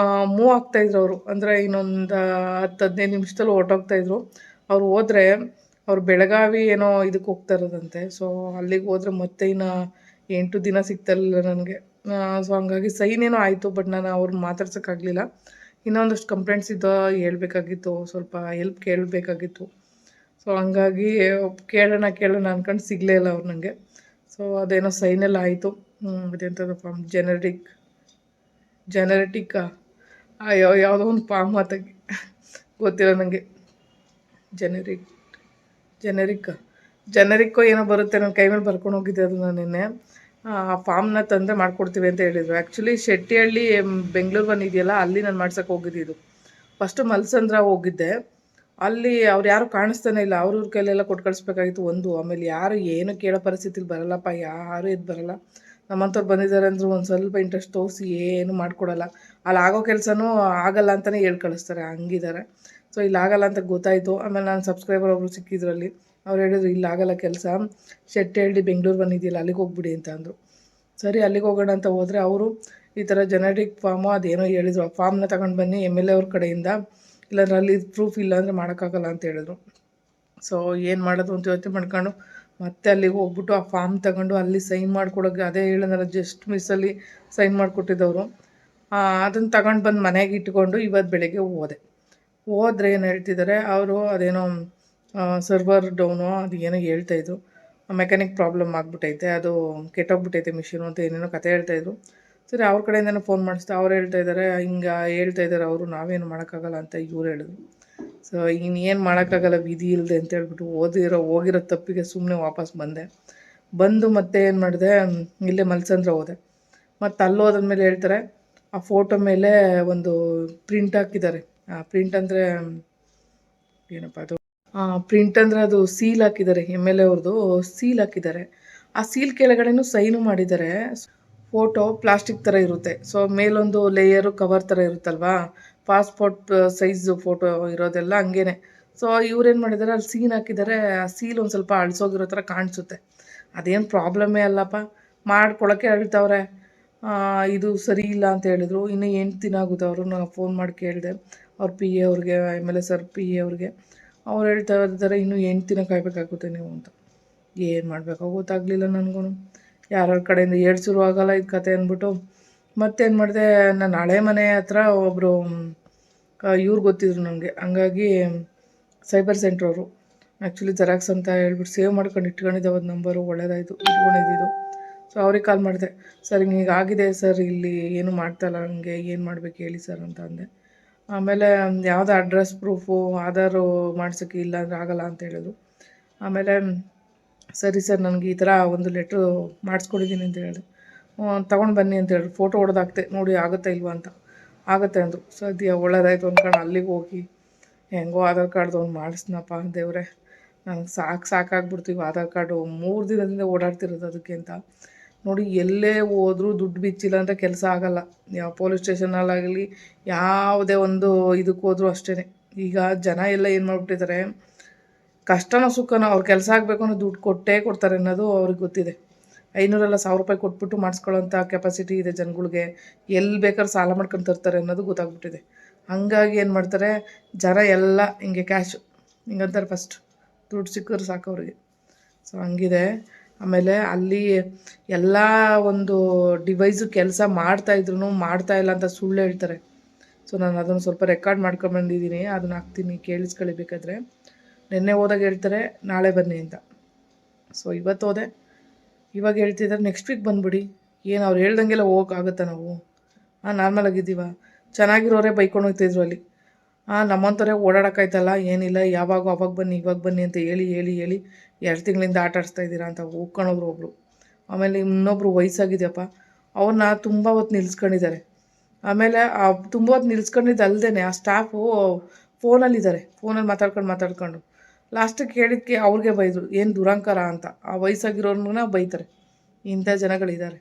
ಮೂವ್ ಆಗ್ತಾಯಿದ್ರು ಅವರು. ಅಂದರೆ ಇನ್ನೊಂದು 10-15 ನಿಮಿಷದಲ್ಲಿ ಹೊರ್ಟೋಗ್ತಾಯಿದ್ರು. ಅವ್ರು ಹೋದರೆ ಅವ್ರು ಬೆಳಗಾವಿ ಏನೋ ಇದಕ್ಕೆ ಹೋಗ್ತಾ ಇರೋದಂತೆ. ಸೊ ಅಲ್ಲಿಗೆ ಹೋದರೆ ಮತ್ತೆ ಇನ್ನು 8 ದಿನ ಸಿಗ್ತಾಯಿರಲಿಲ್ಲ ನನಗೆ. ಸೊ ಹಂಗಾಗಿ ಸೈನ್ ಏನೋ ಆಯಿತು, ಬಟ್ ನಾನು ಅವ್ರನ್ನ ಮಾತಾಡ್ಸೋಕ್ಕಾಗಲಿಲ್ಲ. ಇನ್ನೊಂದಷ್ಟು ಕಂಪ್ಲೇಂಟ್ಸ್ ಇದ್ದೋ ಹೇಳ್ಬೇಕಾಗಿತ್ತು, ಸ್ವಲ್ಪ ಹೆಲ್ಪ್ ಕೇಳಬೇಕಾಗಿತ್ತು. ಸೊ ಹಂಗಾಗಿ ಕೇಳೋಣ ಅಂದ್ಕೊಂಡು ಸಿಗಲೇ ಇಲ್ಲ ಅವ್ರು ನನಗೆ. ಸೊ ಅದೇನೋ ಸೈನೆಲ್ಲ ಆಯಿತು. ಅದೆಂಥದ್ದು ಫಾರ್ಮ್ ಜನರೆಟಿಕ್ಕಾ ಅಯ್ಯೋ ಯಾವುದೋ ಒಂದು ಫಾರ್ಮ್ ಮಾತಾಗಿ ಗೊತ್ತಿಲ್ಲ ನನಗೆ. ಜನರಿಕ್ಕೋ ಏನೋ ಬರುತ್ತೆ. ನನ್ನ ಕೈ ಮೇಲೆ ಬರ್ಕೊಂಡು ಹೋಗಿದ್ದೆ ಅದು ನಾನು ನಿನ್ನೆ. ಆ ಫಾರ್ಮ್ನ ತಂದರೆ ಮಾಡ್ಕೊಡ್ತೀವಿ ಅಂತ ಹೇಳಿದರು. ಆ್ಯಕ್ಚುಲಿ ಶೆಟ್ಟಿಹಳ್ಳಿ ಬೆಂಗಳೂರು ಬಂದಿದೆಯಲ್ಲ, ಅಲ್ಲಿ ನಾನು ಮಾಡ್ಸೋಕ್ಕೆ ಹೋಗಿದ್ದಿದ್ದು. ಫಸ್ಟು ಮಲ್ಸಂದ್ರ ಹೋಗಿದ್ದೆ. ಅಲ್ಲಿ ಅವ್ರು ಯಾರು ಕಾಣಿಸ್ತಾನೆ ಇಲ್ಲ. ಅವ್ರ ಕೈಲೆಲ್ಲ ಕೊಟ್ಟು ಕಳಿಸ್ಬೇಕಾಗಿತ್ತು. ಆಮೇಲೆ ಯಾರು ಏನು ಕೇಳೋ ಪರಿಸ್ಥಿತಿಲಿ ಬರಲ್ಲಪ್ಪ, ಯಾರೂ ಎದ್ದು ಬರಲ್ಲ. ನಮ್ಮಂಥವ್ರು ಬಂದಿದ್ದಾರೆ ಅಂದರೂ ಒಂದು ಸ್ವಲ್ಪ ಇಂಟ್ರೆಸ್ಟ್ ತೋರಿಸಿ ಏನು ಮಾಡಿಕೊಡಲ್ಲ. ಅಲ್ಲಿ ಆಗೋ ಕೆಲಸನೂ ಆಗಲ್ಲ ಅಂತಲೇ ಹೇಳಿ ಕಳಿಸ್ತಾರೆ, ಹಂಗಿದ್ದಾರೆ. ಸೊ ಇಲ್ಲಿ ಆಗಲ್ಲ ಅಂತ ಗೊತ್ತಾಯಿತು. ಆಮೇಲೆ ನಾನು ಸಬ್ಸ್ಕ್ರೈಬರ್ ಒಬ್ಬರು ಸಿಕ್ಕಿದ್ರಲ್ಲಿ ಅವ್ರು ಹೇಳಿದ್ರು, ಇಲ್ಲಿ ಆಗಲ್ಲ ಕೆಲಸ, ಶೆಟ್ಟಿಹಳ್ಳಿ ಬೆಂಗಳೂರು ಬಂದಿದೆಯಲ್ಲ ಅಲ್ಲಿಗೆ ಹೋಗ್ಬಿಡಿ ಅಂತ ಅಂದರು. ಸರಿ ಅಲ್ಲಿಗೆ ಹೋಗೋಣ ಅಂತ ಹೋದರೆ ಅವರು ಈ ಥರ ಜೆನೆಟಿಕ್ ಫಾರ್ಮು ಅದೇನೋ ಹೇಳಿದರು. ಆ ಫಾರ್ಮ್ನ ತಗೊಂಡು ಬನ್ನಿ MLA ಅವ್ರ ಕಡೆಯಿಂದ, ಇಲ್ಲಾಂದ್ರೆ ಅಲ್ಲಿ ಪ್ರೂಫ್ ಇಲ್ಲ ಅಂದರೆ ಮಾಡೋಕ್ಕಾಗಲ್ಲ ಅಂತ ಹೇಳಿದ್ರು. ಸೊ ಏನು ಮಾಡೋದು ಅಂತ ಯೋಚನೆ ಮಾಡ್ಕೊಂಡು ಮತ್ತೆ ಅಲ್ಲಿಗೆ ಹೋಗ್ಬಿಟ್ಟು ಆ ಫಾರ್ಮ್ ತಗೊಂಡು ಅಲ್ಲಿ ಸೈನ್ ಮಾಡಿಕೊಡೋಕೆ, ಅದೇ ಹೇಳಿದ್ನಲ್ಲ ಜಸ್ಟ್ ಮಿಸ್ಸಲ್ಲಿ ಸೈನ್ ಮಾಡಿಕೊಟ್ಟಿದ್ದವರು, ಅದನ್ನು ತಗೊಂಡು ಬಂದು ಮನೆಗೆ ಇಟ್ಕೊಂಡು ಇವತ್ತು ಬೆಳಗ್ಗೆ ಹೋದರೆ ಏನು ಹೇಳ್ತಿದ್ದಾರೆ ಅವರು, ಅದೇನೋ ಸರ್ವರ್ ಡೌನು ಅದು ಏನೋ ಹೇಳ್ತಾಯಿದ್ರು. ಮೆಕ್ಯಾನಿಕ್ ಪ್ರಾಬ್ಲಮ್ ಆಗಿಬಿಟ್ಟೈತೆ, ಅದು ಕೆಟ್ಟೋಗ್ಬಿಟ್ಟೈತೆ ಮಿಷಿನು ಅಂತ ಏನೇನೋ ಕತೆ ಹೇಳ್ತಾಯಿದ್ರು. ಸರಿ ಅವ್ರ ಕಡೆಯಿಂದನೇ ಫೋನ್ ಮಾಡಿಸ್ದೆ. ಅವ್ರು ಹೇಳ್ತಾಯಿದ್ದಾರೆ ಹಿಂಗೆ ಹೇಳ್ತಾಯಿದ್ದಾರೆ ಅವರು, ನಾವೇನು ಮಾಡೋಕ್ಕಾಗಲ್ಲ ಅಂತ ಇವ್ರು ಹೇಳಿದ್ರು. ಸೊ ಇನ್ನೇನು ಮಾಡೋಕ್ಕಾಗಲ್ಲ, ವಿಧಿ ಇಲ್ಲದೆ ಅಂತ ಹೇಳ್ಬಿಟ್ಟು ಹೋಗಿರೋ ತಪ್ಪಿಗೆ ಸುಮ್ಮನೆ ವಾಪಸ್ ಬಂದು ಮತ್ತೆ ಏನು ಮಾಡಿದೆ, ಇಲ್ಲೇ ಮಲ್ಸಂದ್ರ ಹೋದೆ. ಮತ್ತು ಅಲ್ಲಿ ಹೋದ್ಮೇಲೆ ಹೇಳ್ತಾರೆ ಆ ಫೋಟೋ ಮೇಲೆ ಒಂದು ಪ್ರಿಂಟ್ ಹಾಕಿದ್ದಾರೆ. ಪ್ರಿಂಟ್ ಅಂದರೆ ಏನಪ್ಪ ಅದು, ಪ್ರಿಂಟ್ ಅಂದರೆ ಅದು ಸೀಲ್ ಹಾಕಿದ್ದಾರೆ, MLA ಅವ್ರದ್ದು ಸೀಲ್ ಹಾಕಿದ್ದಾರೆ. ಆ ಸೀಲ್ ಕೆಳಗಡೆನೂ ಸೈನು ಮಾಡಿದ್ದಾರೆ. ಫೋಟೋ ಪ್ಲಾಸ್ಟಿಕ್ ಥರ ಇರುತ್ತೆ. ಸೊ ಮೇಲೊಂದು ಲೇಯರು ಕವರ್ ಥರ ಇರುತ್ತಲ್ವಾ, ಪಾಸ್ಪೋರ್ಟ್ ಸೈಜು ಫೋಟೋ ಇರೋದೆಲ್ಲ ಹಂಗೇ. ಸೊ ಇವ್ರೇನು ಮಾಡಿದ್ದಾರೆ, ಅಲ್ಲಿ ಸೀನ್ ಹಾಕಿದ್ದಾರೆ. ಆ ಸೀಲ್ ಒಂದು ಸ್ವಲ್ಪ ಅಳಿಸೋಗಿರೋ ಥರ ಕಾಣಿಸುತ್ತೆ. ಅದೇನು ಪ್ರಾಬ್ಲಮ್ಮೇ ಅಲ್ಲಪ್ಪ, ಮಾಡ್ಕೊಳಕ್ಕೆ ಹೇಳ್ತವ್ರೆ. ಇದು ಸರಿ ಇಲ್ಲ ಅಂತ ಹೇಳಿದ್ರು. ಇನ್ನು 8 ದಿನ ಆಗುತ್ತೆ. ಅವ್ರನ್ನ ಫೋನ್ ಮಾಡಿ ಕೇಳಿದೆ, ಅವ್ರ PA ಅವ್ರಿಗೆ, MLA ಸರ್ PA ಅವ್ರಿಗೆ. ಅವ್ರು ಹೇಳ್ತಾ ಇದ್ದಾರೆ ಇನ್ನೂ 8 ದಿನ ಕಾಯಬೇಕಾಗುತ್ತೆ ನೀವು ಅಂತ. ಏನು ಮಾಡಬೇಕೋ ಗೊತ್ತಾಗಲಿಲ್ಲ ನನಗೂ. ಯಾರ್ಯಾರ ಕಡೆಯಿಂದ ಶುರು ಆಗೋಲ್ಲ ಇದು ಕತೆ ಅಂದ್ಬಿಟ್ಟು ಮತ್ತೇನು ಮಾಡಿದೆ, ನನ್ನ ಹಳೆ ಮನೆ ಹತ್ರ ಒಬ್ಬರು ಇವ್ರು ಗೊತ್ತಿದ್ರು ನನಗೆ. ಹಂಗಾಗಿ ಸೈಬರ್ ಸೆಂಟ್ರವರು ಆ್ಯಕ್ಚುಲಿ ಜೆರಾಕ್ಸ್ ಅಂತ ಹೇಳ್ಬಿಟ್ಟು ಸೇವ್ ಮಾಡ್ಕೊಂಡು ಇಟ್ಕೊಂಡಿದ್ದೆ ಒಂದು ನಂಬರು, ಒಳ್ಳೇದಾಯಿತು ಇಟ್ಕೊಂಡಿದ್ದು. ಸೊ ಅವ್ರಿಗೆ ಕಾಲ್ ಮಾಡಿದೆ, ಸರ್ ಹಿಂಗೆ ಆಗಿದೆ ಸರ್, ಇಲ್ಲಿ ಏನು ಮಾಡ್ತಾಯಿಲ್ಲ ನನಗೆ, ಏನು ಮಾಡ್ಬೇಕು ಹೇಳಿ ಸರ್ ಅಂತ ಅಂದೆ. ಆಮೇಲೆ ಯಾವುದೋ ಅಡ್ರೆಸ್ ಪ್ರೂಫು ಆಧಾರು ಮಾಡ್ಸೋಕ್ಕೆ ಇಲ್ಲ ಅಂದರೆ ಆಗಲ್ಲ ಅಂತ ಹೇಳಿದ್ರು. ಆಮೇಲೆ ಸರಿ ಸರ್ ನನಗೆ ಈ ಥರ ಒಂದು ಲೆಟ್ರು ಮಾಡಿಸ್ಕೊಡಿದ್ದೀನಿ ಅಂತ ಹೇಳಿದೆ. ತೊಗೊಂಡು ಬನ್ನಿ ಅಂತ ಹೇಳಿದ್ರು. ಫೋಟೋ ಹೊಡೆದಾಕ್ತೆ ನೋಡಿ ಆಗುತ್ತಾ ಇಲ್ವಾ ಅಂತ. ಆಗುತ್ತೆ ಅಂದರು. ಸದ್ಯ ಒಳ್ಳೇದಾಯಿತು ಅಂದ್ಕೊಂಡು ಅಲ್ಲಿಗೆ ಹೋಗಿ ಹೆಂಗೋ ಆಧಾರ್ ಕಾರ್ಡ್ದು ಒಂದು ಮಾಡಿಸ್ನಪ್ಪ ದೇವ್ರೆ. ನನಗೆ ಸಾಕಾಗ್ಬಿಡ್ತು ಇವು ಆಧಾರ್ ಕಾರ್ಡು. 3 ದಿನದಿಂದ ಓಡಾಡ್ತಿರೋದು ಅದಕ್ಕೆ ಅಂತ. ನೋಡಿ ಎಲ್ಲೇ ಹೋದ್ರೂ ದುಡ್ಡು ಬಿಚ್ಚಿಲ್ಲ ಅಂದರೆ ಕೆಲಸ ಆಗೋಲ್ಲ. ಯಾವ ಪೊಲೀಸ್ ಸ್ಟೇಷನಲ್ಲಾಗಲಿ ಯಾವುದೇ ಒಂದು ಇದಕ್ಕೆ ಹೋದ್ರೂ ಅಷ್ಟೇ. ಈಗ ಜನ ಎಲ್ಲ ಏನು ಮಾಡಿಬಿಟ್ಟಿದ್ದಾರೆ, ಕಷ್ಟನೋ ಸುಖನೋ ಅವ್ರ ಕೆಲಸ ಆಗಬೇಕು ಅನ್ನೋ ದುಡ್ಡು ಕೊಟ್ಟೇ ಕೊಡ್ತಾರೆ ಅನ್ನೋದು ಅವ್ರಿಗೆ ಗೊತ್ತಿದೆ. 500 ಅಲ್ಲ 1000 ರೂಪಾಯಿ ಕೊಟ್ಬಿಟ್ಟು ಮಾಡಿಸ್ಕೊಳ್ಳೋಂಥ ಕೆಪಾಸಿಟಿ ಇದೆ ಜನಗಳಿಗೆ. ಎಲ್ಲಿ ಬೇಕಾದ್ರೂ ಸಾಲ ಮಾಡ್ಕೊಂಡು ತರ್ತಾರೆ ಅನ್ನೋದು ಗೊತ್ತಾಗ್ಬಿಟ್ಟಿದೆ. ಹಂಗಾಗಿ ಏನು ಮಾಡ್ತಾರೆ ಜನ ಎಲ್ಲ ಹಿಂಗೆ ಕ್ಯಾಶು ಹಿಂಗಂತಾರೆ ಫಸ್ಟ್ ದುಡ್ಡು ಸಿಕ್ಕಿದ್ರೆ ಸಾಕು ಅವ್ರಿಗೆ. ಸೊ ಹಂಗಿದೆ. ಆಮೇಲೆ ಅಲ್ಲಿ ಎಲ್ಲ ಒಂದು ಡಿವೈಸು ಕೆಲಸ ಮಾಡ್ತಾಯಿದ್ರು ಮಾಡ್ತಾಯಿಲ್ಲ ಅಂತ ಸುಳ್ಳು ಹೇಳ್ತಾರೆ. ಸೊ ನಾನು ಅದನ್ನು ಸ್ವಲ್ಪ ರೆಕಾರ್ಡ್ ಮಾಡ್ಕೊಂಬಂದಿದ್ದೀನಿ, ಅದನ್ನ ಹಾಕ್ತೀನಿ ಕೇಳಿಸ್ಕೊಳ್ಳಿ ಬೇಕಾದರೆ. ನಿನ್ನೆ ಹೋದಾಗ ಹೇಳ್ತಾರೆ ನಾಳೆ ಬನ್ನಿ ಅಂತ. ಸೊ ಇವತ್ತು ಹೋದೆ, ಇವಾಗ ಹೇಳ್ತಿದ್ದಾರೆ ನೆಕ್ಸ್ಟ್ ವೀಕ್ ಬಂದುಬಿಡಿ. ಏನು ಅವ್ರು ಹೇಳ್ದಂಗೆಲ್ಲ ಹೋಗೋಕ್ಕಾಗುತ್ತಾ ನಾವು? ನಾರ್ಮಲಾಗಿದ್ದೀವ? ಚೆನ್ನಾಗಿರೋರೇ ಬೈಕೊಂಡು ಹೋಗ್ತಿದ್ರು ಅಲ್ಲಿ. ನಮ್ಮಂಥವ್ರೆ ಓಡಾಡೋಕ್ಕಾಯ್ತಲ್ಲ, ಏನಿಲ್ಲ, ಯಾವಾಗ ಅವಾಗ ಬನ್ನಿ ಇವಾಗ ಬನ್ನಿ ಅಂತ ಹೇಳಿ ಹೇಳಿ ಹೇಳಿ 2 ತಿಂಗಳಿಂದ ಆಟ ಆಡಿಸ್ತಾ ಇದ್ದೀರಾ ಅಂತ ಹೋಗ್ಕೊಂಡೋದ್ರು ಒಬ್ಬರು. ಆಮೇಲೆ ಇನ್ನೊಬ್ಬರು ವಯಸ್ಸಾಗಿದೆಯಪ್ಪ, ಅವ್ರನ್ನ ತುಂಬ ಹೊತ್ತು ನಿಲ್ಸ್ಕೊಂಡಿದ್ದಾರೆ. ಆಮೇಲೆ ತುಂಬ ಹೊತ್ತು ನಿಲ್ಸ್ಕೊಂಡಿದ್ದು ಅಲ್ಲದೆ ಆ ಸ್ಟಾಫು ಫೋನಲ್ಲಿದ್ದಾರೆ, ಫೋನಲ್ಲಿ ಮಾತಾಡ್ಕೊಂಡು ಲಾಸ್ಟಿಗೆ ಕೇಳಿದ್ದಕ್ಕೆ ಅವ್ರಿಗೆ ಬೈದರು, ಏನು ದುರಂಕಾರ ಅಂತ. ಆ ವಯಸ್ಸಾಗಿರೋರ್ನ ಬೈತಾರೆ. ಇಂಥ ಜನಗಳಿದ್ದಾರೆ.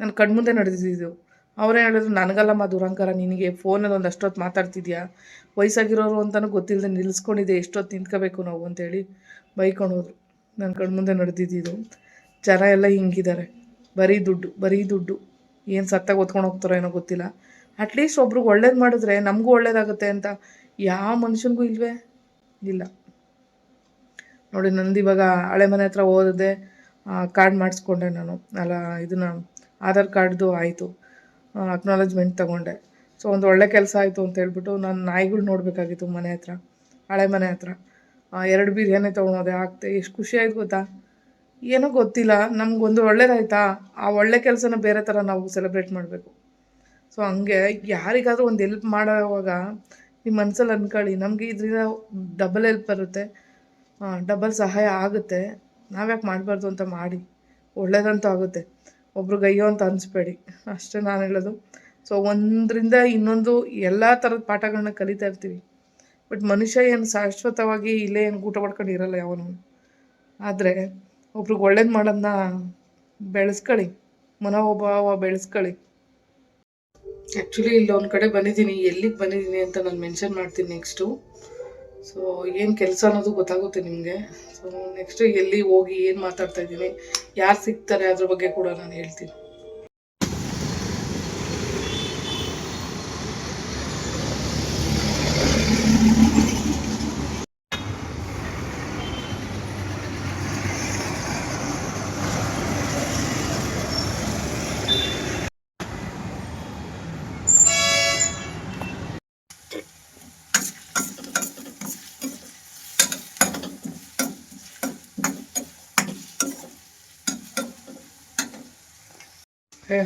ನನ್ನ ಕಣ್ಮುಂದೆ ನಡೆದಿದ್ದು. ಅವರೇ ಹೇಳಿದ್ರು, ನನಗಲ್ಲಮ್ಮ ದುರಂಕಾರ, ನಿನಗೆ ಫೋನಲ್ಲಿ ಒಂದು ಅಷ್ಟೊತ್ತು ಮಾತಾಡ್ತಿದ್ಯಾ, ವಯಸ್ಸಾಗಿರೋರು ಅಂತಲೂ ಗೊತ್ತಿಲ್ಲದೆ ನಿಲ್ಲಿಸ್ಕೊಂಡಿದ್ದೆ, ಎಷ್ಟೊತ್ತು ನಿಂತ್ಕೋಬೇಕು ನಾವು ಅಂತೇಳಿ ಬೈಕೊಂಡು ಹೋದ್ರು. ನನ್ನ ಕಣ್ಮುಂದೆ ನಡೆದಿದ್ದು. ಜನ ಎಲ್ಲ ಹಿಂಗಿದ್ದಾರೆ, ಬರೀ ದುಡ್ಡು. ಏನು ಸತ್ತಾಗ ಹೊತ್ಕೊಂಡು ಹೋಗ್ತಾರೋ ಏನೋ ಗೊತ್ತಿಲ್ಲ. ಅಟ್ಲೀಸ್ಟ್ ಒಬ್ರಿಗೆ ಒಳ್ಳೇದು ಮಾಡಿದ್ರೆ ನಮಗೂ ಒಳ್ಳೇದಾಗುತ್ತೆ ಅಂತ ಯಾವ ಮನುಷ್ಯನಿಗೂ ಇಲ್ವೇ ಇಲ್ಲ ನೋಡಿ. ನಂದು ಇವಾಗ ಹಳೆ ಮನೆ ಹತ್ರ ಹೋದೆ, ಕಾರ್ಡ್ ಮಾಡಿಸ್ಕೊಂಡೆ ನಾನು. ಇದನ್ನು ಆಧಾರ್ ಕಾರ್ಡ್ದು ಆಯಿತು, ಅಕ್ನಾಲಜ್ಮೆಂಟ್ ತೊಗೊಂಡೆ. ಸೊ ಒಂದು ಒಳ್ಳೆ ಕೆಲಸ ಆಯಿತು ಅಂತ ಹೇಳ್ಬಿಟ್ಟು ನಾನು ನಾಯಿಗಳು ನೋಡಬೇಕಾಗಿತ್ತು ಮನೆ ಹತ್ರ, ಹಳೆ ಮನೆ ಹತ್ರ. 2 ಬಿರಿಯಾನಿ ತೊಗೊಳೋದೆ ಆಗ್ತೆ. ಎಷ್ಟು ಖುಷಿ ಆಯ್ತು ಗೊತ್ತಾ? ಏನೋ ಗೊತ್ತಿಲ್ಲ, ನಮಗೊಂದು ಒಳ್ಳೇದಾಯ್ತಾ, ಆ ಒಳ್ಳೆ ಕೆಲಸನ ಬೇರೆ ಥರ ನಾವು ಸೆಲೆಬ್ರೇಟ್ ಮಾಡಬೇಕು. ಸೊ ಹಂಗೆ ಯಾರಿಗಾದರೂ ಒಂದು ಹೆಲ್ಪ್ ಮಾಡೋವಾಗ ನಿಮ್ಮ ಮನಸ್ಸಲ್ಲಿ ಅಂದ್ಕೊಳ್ಳಿ, ನಮಗೆ ಇದರಿಂದ ಡಬಲ್ ಹೆಲ್ಪ್ ಬರುತ್ತೆ, ಡಬಲ್ ಸಹಾಯ ಆಗುತ್ತೆ. ನಾವ್ಯಾಕೆ ಮಾಡಬಾರ್ದು ಅಂತ ಮಾಡಿ, ಒಳ್ಳೇದಂತೂ ಆಗುತ್ತೆ. ಒಬ್ರಿಗೆ ಅಯ್ಯೋ ಅಂತ ಅನಿಸ್ಬೇಡಿ, ಅಷ್ಟೇ ನಾನು ಹೇಳೋದು. ಸೊ ಒಂದರಿಂದ ಇನ್ನೊಂದು ಎಲ್ಲ ಥರದ ಪಾಠಗಳನ್ನ ಕಲಿತಾ ಇರ್ತೀವಿ. ಬಟ್ ಮನುಷ್ಯ ಏನು ಶಾಶ್ವತವಾಗಿ ಇಲ್ಲೇ ಏನು ಊಟ ಮಾಡ್ಕೊಂಡು ಇರಲ್ಲ ಯಾವನು. ಆದರೆ ಒಬ್ರಿಗೆ ಒಳ್ಳೇದು ಮಾಡೋದನ್ನ ಬೆಳೆಸ್ಕೊಳ್ಳಿ, ಮನೋಭಾವ ಬೆಳೆಸ್ಕೊಳ್ಳಿ. ಆ್ಯಕ್ಚುಲಿ ಇಲ್ಲಿ ಒಂದು ಕಡೆ ಬಂದಿದ್ದೀನಿ, ಎಲ್ಲಿಗೆ ಬಂದಿದ್ದೀನಿ ಅಂತ ನಾನು ಮೆನ್ಷನ್ ಮಾಡ್ತೀನಿ ನೆಕ್ಸ್ಟು. ಸೊ ಏನು ಕೆಲಸ ಅನ್ನೋದು ಗೊತ್ತಾಗುತ್ತೆ ನಿಮಗೆ. ಸೊ ನೆಕ್ಸ್ಟು ಎಲ್ಲಿ ಹೋಗಿ ಏನು ಮಾತಾಡ್ತಾಯಿದ್ದೀನಿ, ಯಾರು ಸಿಗ್ತಾರೆ ಅದ್ರ ಬಗ್ಗೆ ಕೂಡ ನಾನು ಹೇಳ್ತೀನಿ.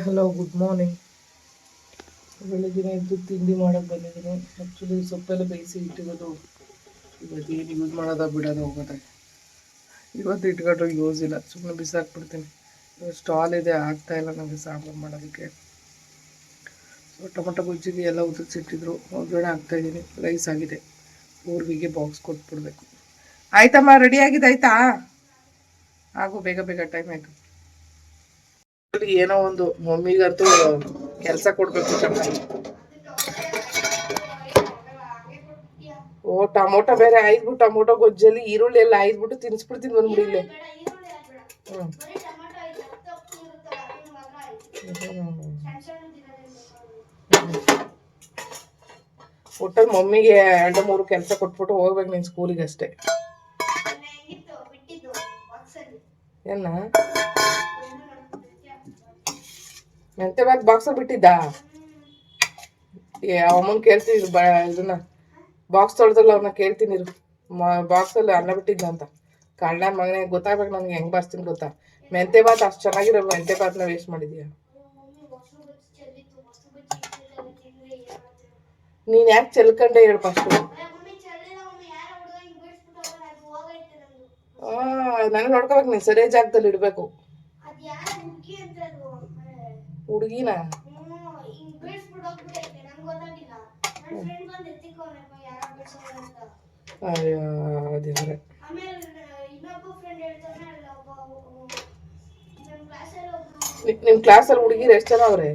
Hello, good morning. ಬೆಳಗ್ಗೆ ಎದ್ದು ತಿಂಡಿ ಮಾಡೋಕ್ಕೆ ಬಂದಿದ್ದೀನಿ. ಆ್ಯಕ್ಚುಲಿ ಸೊಪ್ಪೆಲ್ಲ ಬೇಯಿಸಿ ಇಟ್ಟಿರೋದು, ಇವತ್ತು ಏನು ಯೂಸ್ ಮಾಡೋದ ಬಿಡೋದು ಹೋಗೋದೆ. ಇವತ್ತು ಇಟ್ಕೊಂಡ್ರೆ ಯೂಸ್ ಇಲ್ಲ, ಸುಮ್ಮನೆ ಬಿಸಾಕ್ಬಿಡ್ತೀನಿ. ಇವತ್ತು ಸ್ಟಾಲ್ ಇದೆ, ಆಗ್ತಾಯಿಲ್ಲ ನನಗೆ ಸಾಂಬಾರು ಮಾಡೋದಕ್ಕೆ. ಸೊ ಟೊಮೊಟೊ ಗುಜ್ಜಿಗೆ ಎಲ್ಲ ಉದುರಿಸಿಟ್ಟಿದ್ರು, ಒಗ್ಗರಣೆ ಹಾಕ್ತಾಯಿದ್ದೀನಿ. ರೈಸ್ ಆಗಿದೆ, ಊರ್ವಿಗೆ ಬಾಕ್ಸ್ ಕೊಟ್ಬಿಡ್ಬೇಕು. ಆಯ್ತಮ್ಮ, ರೆಡಿ ಆಗಿದೆ? ಆಯ್ತಾ? ಆಗು, ಬೇಗ ಬೇಗ, ಟೈಮ್ ಆಯಿತು. ಏನೋ ಒಂದು ಮಮ್ಮಿಗಂತೂ ಕೆಲಸ ಕೊಡಬೇಕು ಚೆನ್ನಾಗಿ. ಓ, ಟೊಮೊಟೊ ಬೇರೆ ಆಯ್ದ್ಬಿಟ್ಟು, ಟೊಮೊಟೊ ಗೊಜ್ಜಲ್ಲಿ ಈರುಳ್ಳಿ ಎಲ್ಲ ಆಯ್ದ್ಬಿಟ್ಟು ತಿನ್ನಿಸ್ಬಿಡ್ತೀನಿ ಬಂದ್ಬಿಡಿ ಇಲ್ಲೇ. ಒಟ್ಟಲ್ಲಿ ಮಮ್ಮಿಗೆ 2-3 ಕೆಲಸ ಕೊಟ್ಬಿಟ್ಟು ಹೋಗ್ಬೇಕು ನೀನು ಸ್ಕೂಲಿಗೆ ಅಷ್ಟೇ. ಏನ ಮೆಂತೆ ಬಾತ್ ಬಾಕ್ಸಲ್ಲಿ ಬಿಟ್ಟಿದ್ದ? ಅಮ್ಮನ ಕೇಳ್ತೀನಿ ಇದನ್ನ, ಬಾಕ್ಸ್ ತೊಳೆದಲ್ಲ ಅವ್ರನ್ನ ಕೇಳ್ತೀನಿ ಇರು, ಬಾಕ್ಸಲ್ಲಿ ಅನ್ನ ಬಿಟ್ಟಿದ್ದ ಅಂತ. ಕಳ್ಳ ಮಗನೇ, ಗೊತ್ತಾಗ್ಬೇಕು ನನಗೆ ಹೆಂಗೆ ಬಾರಿಸ್ತೀನಿ ಗೊತ್ತಾ? ಮೆಂತೆ ಬಾತ್ ಅಷ್ಟು ಚೆನ್ನಾಗಿರೋ ಮೆಂತೆ ಬಾತ್ನ ವೇಸ್ಟ್ ಮಾಡಿದ್ಯಾ ನೀನು? ಯಾಕೆ ಚೆಲ್ಕಂಡೆ ಹೇಳು ಫಸ್ಟು. ನನಗೆ ನೋಡ್ಕೋಬೇಕು, ನೀನು ಸರಿಯಾದ ಜಾಗದಲ್ಲಿ ಇಡಬೇಕು. ಹುಡುಗಿನ ಅಯ್ಯೋ ದೇವ್ರೆ. ನಿಮ್ಮ ಕ್ಲಾಸಲ್ಲಿ ಹುಡುಗಿರು ಎಷ್ಟು ಜನ ಅವ್ರೆ?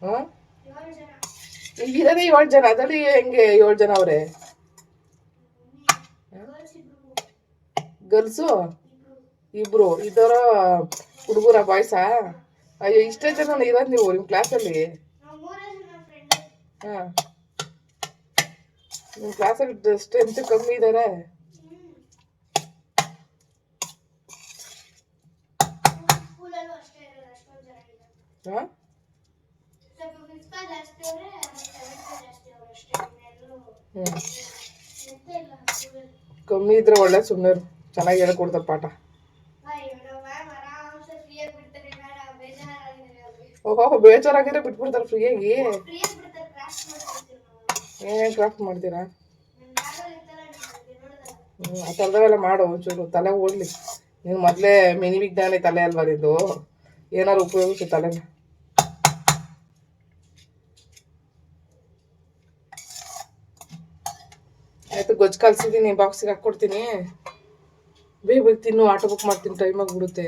ಹಾಂ, ಈಗ ಇರೋದೇ 7 ಜನ, ಅದರಲ್ಲಿ ಹೆಂಗೆ 7 ಜನ ಅವ್ರೆ? ಗರ್ಲ್ಸು 2 ಇದರ ಹುಡುಗರ ಬಾಯ್ಸಾ? ಅಯ್ಯೋ, ಇಷ್ಟೇ ಜನ ಇರೋದು ನೀವು ನಿಮ್ಮ ಕ್ಲಾಸಲ್ಲಿ? ಹಾಂ, ನಿಮ್ಮ ಕ್ಲಾಸಲ್ಲಿ ಸ್ಟ್ರೆಂತ್ ಕಮ್ಮಿ ಇದ್ದಾರೆ. ಹಾಂ, ಕಮ್ಮಿ ಇದ್ರೆ ಒಳ್ಳೆ, ಸುಮ್ಮನೆ ಚೆನ್ನಾಗಿ ಹೇಳ್ಕೊಡ್ತಾರೆ ಪಾಠ. ಓಹೋ, ಬೇಜಾರಾಗಿದ್ರೆ ಬಿಟ್ಬಿಡ್ತಾರೆ ಫ್ರೀಯಾಗಿ. ಏನೇನು ಕ್ರಾಫ್ಟ್ ಮಾಡ್ತೀರಾ? ಆ ಥರದವೆಲ್ಲ ಮಾಡು, ಒಂಚೂರು ತಲೆ ಓಡಲಿ. ನೀನು ಮೊದಲೇ ಮಿನಿ ವಿಜ್ಞಾನಿ ತಲೆ ಅಲ್ವಾ ನಿಂದು, ಏನಾರು ಉಪಯೋಗಿಸು ತಲೆನ. ಆಯಿತು, ಗೊಜ್ಜು ಕಲ್ಸಿದ್ದೀನಿ, ಬಾಕ್ಸಿಗೆ ಹಾಕ್ಕೊಡ್ತೀನಿ. ಬೇಗ ಬೇಗ ತಿನ್ನು, ಆಟೋ ಬುಕ್ ಮಾಡ್ತೀನಿ, ಟೈಮ್ ಆಗಿಬಿಡುತ್ತೆ.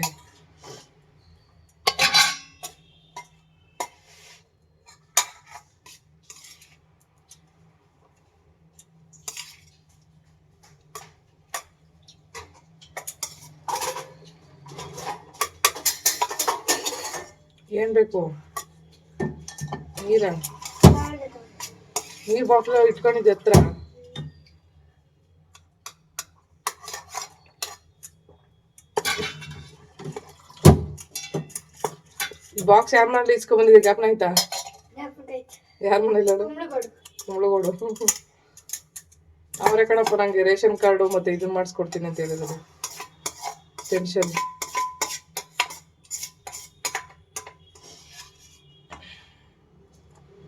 ಏನು ಬೇಕು? ನೀರು ಬಾಟ್ಲು ಇಟ್ಕೊಂಡಿದ್ದೆ ಹತ್ರ. ಈ ಬಾಕ್ಸ್ ಯಾರ ಮನೇಲಿ ಇಸ್ಕೊಂಡ್ಬಂದಿದೆ, ಜ್ಞಾಪನ ಆಯ್ತಾ? ಯಾರ ಮನೇಲಿ ಹೇಳು? ಕುಂಬ್ಳಗೋಡು. ಅವರೇ ಕಣಪ್ಪ ನಂಗೆ ರೇಷನ್ ಕಾರ್ಡು ಮತ್ತು ಇದನ್ನ ಮಾಡಿಸ್ಕೊಡ್ತೀನಿ ಅಂತ ಹೇಳಿದ್ರು. ಟೆನ್ಷನ್.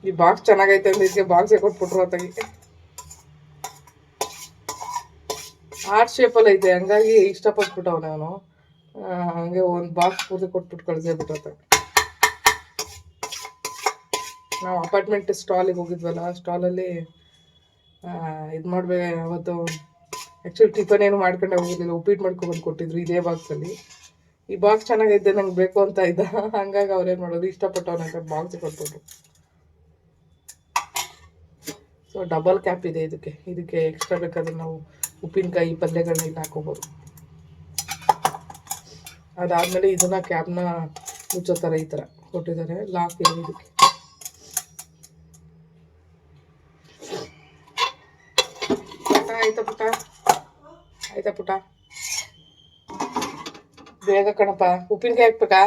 ಈ ಬಾಕ್ಸ್ ಚೆನ್ನಾಗೈತೆ ಅಂದ್ರೆ ಇದಕ್ಕೆ ಬಾಕ್ಸೇ ಕೊಟ್ಬಿಟ್ರು ಅತ್ತಾಗಿ. ಆರ್ಟ್ ಶೇಪಲ್ಲಿ ಐತೆ, ಹಂಗಾಗಿ ಇಷ್ಟಪಟ್ಬಿಟ್ಟವನೆ ಅವನು. ಹಂಗೆ ಒಂದು ಬಾಕ್ಸ್ ಪೂರ್ತಿ ಕೊಟ್ಬಿಟ್ಟು ಕಳ್ಸೇಬಿಟ್ಟ. ನಾವು ಅಪಾರ್ಟ್ಮೆಂಟ್ ಸ್ಟಾಲಿಗೆ ಹೋಗಿದ್ವಲ್ಲ, ಸ್ಟಾಲಲ್ಲಿ ಇದು ಮಾಡ್ಬೇಕು ಅವತ್ತು. ಆ್ಯಕ್ಚುಲಿ ಟಿಫನ್ ಏನು ಮಾಡ್ಕೊಂಡೆ ಹೋಗಿದ್ದಿಲ್ಲ, ಉಪ್ಪಿಟ್ಟು ಮಾಡ್ಕೊಬಂದು ಕೊಟ್ಟಿದ್ರು ಇದೇ ಬಾಕ್ಸಲ್ಲಿ. ಈ ಬಾಕ್ಸ್ ಚೆನ್ನಾಗೈತೆ, ನಂಗೆ ಬೇಕು ಅಂತ ಇದ್ದ, ಹಂಗಾಗಿ ಅವ್ರೇನು ಮಾಡೋದು, ಇಷ್ಟಪಟ್ಟವನಂತ ಬಾಕ್ಸ್ ಕೊಟ್ಬಿಟ್ರು. ಸೊ ಡಬಲ್ ಕ್ಯಾಪ್ ಇದೆ ಇದಕ್ಕೆ ಎಕ್ಸ್ಟ್ರಾ ಬೇಕಾದ್ರೆ ನಾವು ಉಪ್ಪಿನಕಾಯಿ ಪಲ್ಯಗಳನ್ನ ಇಲ್ಲಿ ಹಾಕೋಬೋದು. ಅದಾದಮೇಲೆ ಇದನ್ನ ಕ್ಯಾಬ್ನ ಮುಚ್ಚೋ ಥರ ಈ ಥರ ಕೊಟ್ಟಿದ್ದಾರೆ, ಲಾಕ್ ಇದೆ ಇದಕ್ಕೆ. ಆಯ್ತಾ ಪುಟ? ಬೇಗ ಕಣಪ್ಪ, ಉಪ್ಪಿನಕಾಯಿ ಹಾಕ್ಬೇಕಾ?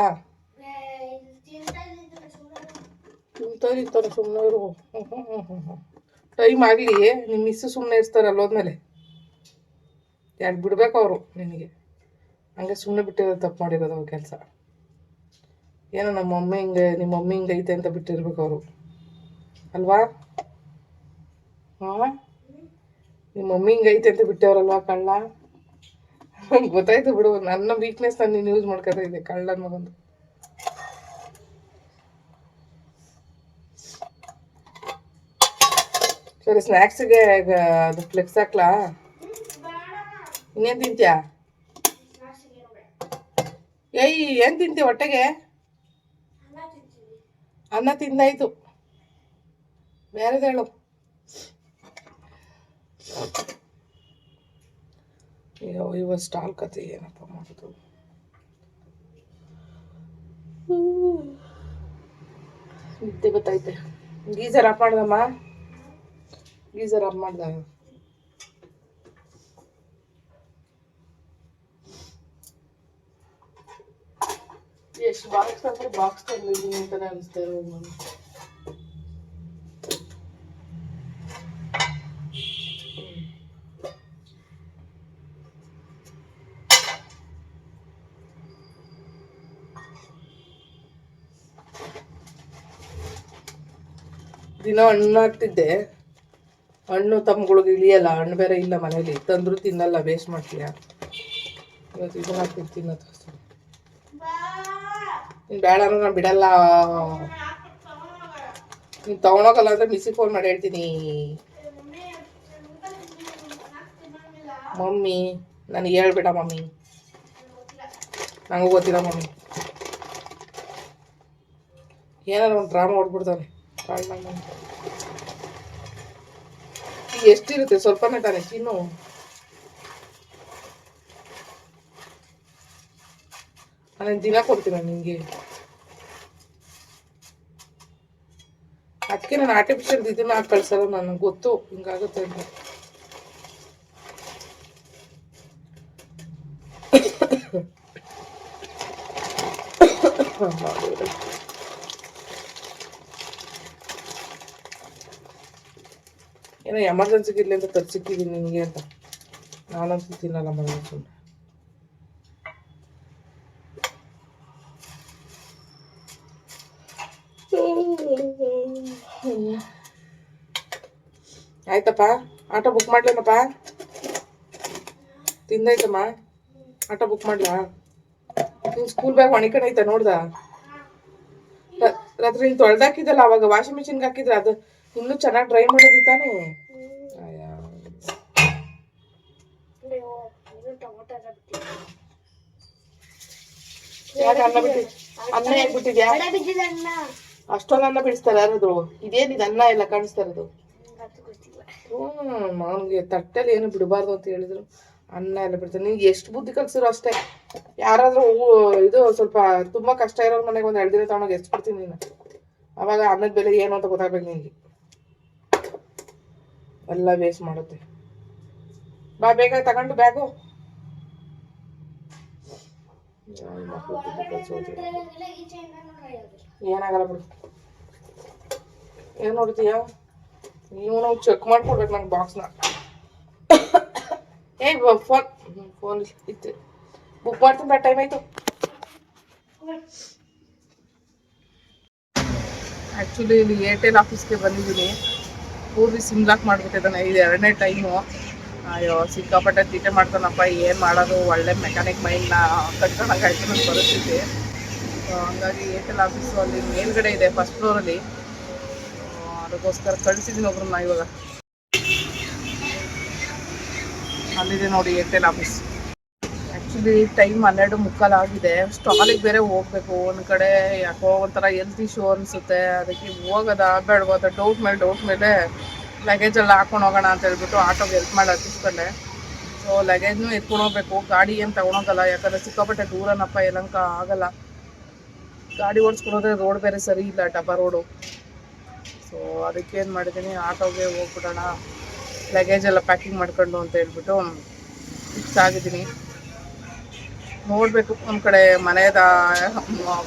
ತಿಂತಾರೆ ಸುಮ್ಮನೆ ಇರು. ಟೈಮ್ ಆಗಲಿ, ನಿಮ್ಮ ಮಿಸ್ಸು ಸುಮ್ಮನೆ ಇರ್ತಾರೆ ಅಲ್ಲೋದ್ಮೇಲೆ. ಯಾಕೆ ಬಿಡ್ಬೇಕು ಅವರು ನಿನಗೆ? ಹಂಗೆ ಸುಮ್ಮನೆ ಬಿಟ್ಟಿರೋದು ತಪ್ಪು ಮಾಡಿರೋದು ಅವ್ರ ಕೆಲಸ. ಏನೋ ನಿಮ್ಮ ಮಮ್ಮಿ ಹಿಂಗೈತೆ ಅಂತ ಬಿಟ್ಟಿರ್ಬೇಕು ಅವರು, ಅಲ್ವಾ? ಹಾಂ, ನಿಮ್ಮ ಮಮ್ಮಿ ಹಿಂಗೈತೆ ಅಂತ ಬಿಟ್ಟವ್ರಲ್ವಾ ಕಳ್ಳ? ಗೊತ್ತಾಯ್ತು ಬಿಡು, ನನ್ನ ವೀಕ್ನೆಸ್ ನಾನು ನೀನು ಯೂಸ್ ಮಾಡ್ಕೊತಾ ಇದ್ದೆ, ಕಳ್ಳನ ಮಗಂದು. ಸರಿ, ಸ್ನ್ಯಾಕ್ಸಿಗೆ ಅದು ಫ್ಲೆಕ್ಸ್ ಹಾಕ್ಲಾ? ಇನ್ನೇನು ತಿಂತೀಯಾ? ಏನು ತಿಂತೀಯ ಹೊಟ್ಟೆಗೆ? ಅನ್ನ ತಿಂದಾಯ್ತು, ಬೇರೆದು ಹೇಳು. ಇವ ಸ್ಟಾಲ್ ಕತೆ ಏನಪ್ಪ ಮಾಡೋದು? ನಿದ್ದೆ ಗೊತ್ತೈತೆ. ಗೀಸರ್ ಆಫ್ ಮಾಡ್ದಮ್ಮ, ಗೀಸರ್ ಆಫ್ ಮಾಡ್ದ. ಎಷ್ಟು ಬಾಕ್ಸ್ ಅಂದ್ರೆ ಬಾಕ್ಸ್ ತಂದಿದ್ದೀನಿ ಅಂತಾನೆ ಅನಿಸ್ತಾ ಇರೋದು ನಾನು. ದಿನ ಹಣ್ಣು ಹಾಕ್ತಿದ್ದೆ, ಹಣ್ಣು ತಮ್ಮಗಳಿಗೆ ಇಳಿಯಲ್ಲ, ಹಣ್ಣು ಬೇರೆ ಇಲ್ಲ ಮನೇಲಿ, ತಂದ್ರು ತಿನ್ನಲ್ಲ, ವೇಸ್ಟ್ ಮಾಡ್ತೀಯ. ಇವತ್ತು ಇದನ್ನ ಹಾಕ್ತಿದ್ದು ತಿನ್ನೋದು. ನೀನು ಬೇಡ ಅಂದ್ರೆ ನಾನು ಬಿಡಲ್ಲ. ನೀನು ತೊಗೊಳೋಗಲ್ಲ ಅಂದರೆ ಮಿಸ್ಸಿಗೆ ಫೋನ್ ಮಾಡಿ ಹೇಳ್ತೀನಿ. ಮಮ್ಮಿ ನನಗೆ ಹೇಳ್ಬೇಡ ಮಮ್ಮಿ, ನನಗೂ ಗೊತ್ತಿಲ್ಲ ಮಮ್ಮಿ. ಏನಾರು ಒಂದು ಡ್ರಾಮಾ ಹೊಡ್ಬಿಡ್ತಾನೆ ಕಾರಣ. ಈಗ ಎಷ್ಟಿರುತ್ತೆ? ಸ್ವಲ್ಪನೇ ತಾನೆ ತಿನ್ನು. ನಾನು ದಿನ ಕೊಡ್ತೀನಿ ನಿನಗೆ. ಅದಕ್ಕೆ ನಾನು ಆರ್ಟಿಫಿಷಿಯಲ್ ಇದನ್ನ ಹಾಕಿ ಕಳ್ಸಲ್ಲ, ನನಗೆ ಗೊತ್ತು ಹಿಂಗಾಗುತ್ತೆ ಅಂತ. ಏನೋ ಎಮರ್ಜೆನ್ಸಿಗೆ ಇರಲಿ ಅಂತ ತರ್ಸಿಕ್ಕಿದ್ದೀನಿ ನಿನಗೆ ಅಂತ. ನಾನಂತೂ ತಿನ್ನಲ್ಲ ಮನೆ ಸುಮ್ಮನೆ. ಆಯ್ತಪ್ಪ, ಆಟೋ ಬುಕ್ ಮಾಡ್ಲೇನಪ್ಪ? ತಿಂದಾಯ್ತಮ್ಮ? ಆಟೋ ಬುಕ್ ಮಾಡ್ಲಾ? ನಿನ್ ಸ್ಕೂಲ್ ಬ್ಯಾಗ್ ಒಣಕಡೆ ಐತ ನೋಡ್ದ? ರಾತ್ರಿ ನೀನು ತೊಳ್ದಾಕಿದ್ದಲ್ಲ, ಅವಾಗ ವಾಷಿಂಗ್ ಮಿಷಿನ್ಗೆ ಹಾಕಿದ್ರೆ ಅದು ಇನ್ನೂ ಚೆನ್ನಾಗಿ ಡ್ರೈ ಮಾಡೋದು ತಾನೇ. ಯಾಕೆ ಅನ್ನ ಬಿಟ್ಟಿ? ಅನ್ನ ಯಾಕೆ ಬಿಟ್ಟಿದ್ಯಾ? ಅಷ್ಟೊಂದು ಅನ್ನ ಬಿಡಿಸ್ತಾರೆ ಯಾರಾದ್ರು? ಇದೇನಿದೆ ಅನ್ನ ಎಲ್ಲ ಕಾಣಿಸ್ತಾ ಇರೋದು? ಅವನಿಗೆ ತಟ್ಟೆಲಿ ಏನು ಬಿಡಬಾರ್ದು ಅಂತ ಹೇಳಿದ್ರು, ಅನ್ನ ಎಲ್ಲ ಬಿಡ್ತಾರೆ. ನಿನ್ಗೆ ಎಷ್ಟು ಬುದ್ಧಿ ಕಲ್ಸಿರೋ ಅಷ್ಟೇ. ಯಾರಾದ್ರೂ ಇದು ಸ್ವಲ್ಪ ತುಂಬಾ ಕಷ್ಟ ಇರೋ ಮನೆಗೆ ಒಂದು 2 ದಿನ ತಗೊಂಡೋಗಿ ಎಷ್ಟು ಬಿಡ್ತೀನಿ ನೀನು, ಅವಾಗ ಅನ್ನದ ಬೆಲೆ ಏನು ಅಂತ ಗೊತ್ತಾಗ್ಬೇಕು ನಿನ್ಗೆ. ಎಲ್ಲ ವೇಸ್ಟ್ ಮಾಡುತ್ತೆ. ಬಾ ಬೇಗ ತಗೊಂಡು ಬ್ಯಾಗು. ಏನಾಗಲ್ಲ ಬಿಡು. ಏನ್ ನೋಡ್ತೀಯ ನೀವು? ನಾವು ಚೆಕ್ ಮಾಡ್ಕೊಡ್ಬೇಕು ನಂಗೆ ಬಾಕ್ಸ್ನ. ಫೋನ್ ಇತ್ತು, ಬುಕ್ ಮಾಡ್ತೀನಿ. ಟೈಮ್ ಆಯ್ತು. ಆ್ಯಕ್ಚುಲಿ ಇಲ್ಲಿ ಏರ್ಟೆಲ್ ಆಫೀಸ್ಗೆ ಬಂದಿದ್ದೀನಿ. ಪೂರ್ವಿ ಸಿಮ್ ಲಾಕ್ ಮಾಡ್ಬಿಟ್ಟಿದ್ದಾನೆ. ಇದು 2ನೇ ಟೈಮು. ಅಯ್ಯೋ ಸಿಕ್ಕಾಪಟ್ಟೆ ತೀಟೆ ಮಾಡ್ತಾನಪ್ಪ. ಏನು ಮಾಡೋದು, ಒಳ್ಳೆ ಮೆಕ್ಯಾನಿಕ್ ಮೈಂಡ್ನ ಕಟ್ಕೊಳಂಗಾಯ್ತು ನನ್ನ ಪರಿಸ್ಥಿತಿ. ಹಂಗಾಗಿ ಏರ್ಟೆಲ್ ಆಫೀಸು ಅಲ್ಲಿ ಮೇಲ್ಗಡೆ ಇದೆ, ಫಸ್ಟ್ ಫ್ಲೋರಲ್ಲಿ. ಅದಕ್ಕೋಸ್ಕರ ಕಳಿಸಿದ್ದೀನಿ ಒಬ್ರನ್ನ. ಇವಾಗ ಅಲ್ಲಿದೆ ನೋಡಿ ಏರ್ಟೆಲ್ ಆಫೀಸ್. ಆ್ಯಕ್ಚುಲಿ ಟೈಮ್ 12:45 ಆಗಿದೆ. ಸ್ಟಾಲಿಗೆ ಬೇರೆ ಹೋಗ್ಬೇಕು. ಒಂದು ಕಡೆ ಯಾಕೋ ಒಂಥರ ಹೆಲ್ತ್ ಇಶ್ಯೂ ಅನಿಸುತ್ತೆ. ಅದಕ್ಕೆ ಹೋಗೋದ ಬೇಡವಾದ ಡೌಟ್ ಮೇಲೆ ಲಗೇಜ್ ಎಲ್ಲ ಹಾಕೊಂಡು ಹೋಗೋಣ ಅಂತ ಹೇಳ್ಬಿಟ್ಟು ಆಟೋಗೆ ಹೆಲ್ಪ್ ಮಾಡಿ ಹತ್ತಿಸ್ಕೊಂಡೆ. ಸೊ ಲಗೇಜ್ನೂ ಎತ್ಕೊಂಡು ಹೋಗ್ಬೇಕು. ಗಾಡಿ ಏನು ತೊಗೊಳೋಗಲ್ಲ, ಯಾಕಂದರೆ ಸಿಕ್ಕಾಪಟ್ಟೆ ದೂರನಪ್ಪ, ಯಲಹಂಕ ಆಗಲ್ಲ. ಗಾಡಿ ಓಡಿಸ್ಕೊಳೋದ್ರೆ ರೋಡ್ ಬೇರೆ ಸರಿ ಇಲ್ಲ, ಡಬ್ಬ ರೋಡು. ಸೊ ಅದಕ್ಕೇನು ಮಾಡಿದ್ದೀನಿ, ಆಟೋಗೆ ಹೋಗ್ಬಿಡೋಣ, ಲಗೇಜ್ ಎಲ್ಲ ಪ್ಯಾಕಿಂಗ್ ಮಾಡ್ಕೊಂಡು ಅಂತ ಹೇಳ್ಬಿಟ್ಟು ಫಿಕ್ಸ್ ಆಗಿದ್ದೀನಿ. ನೋಡಬೇಕು, ಒಂದು ಕಡೆ ಮನೆಯದ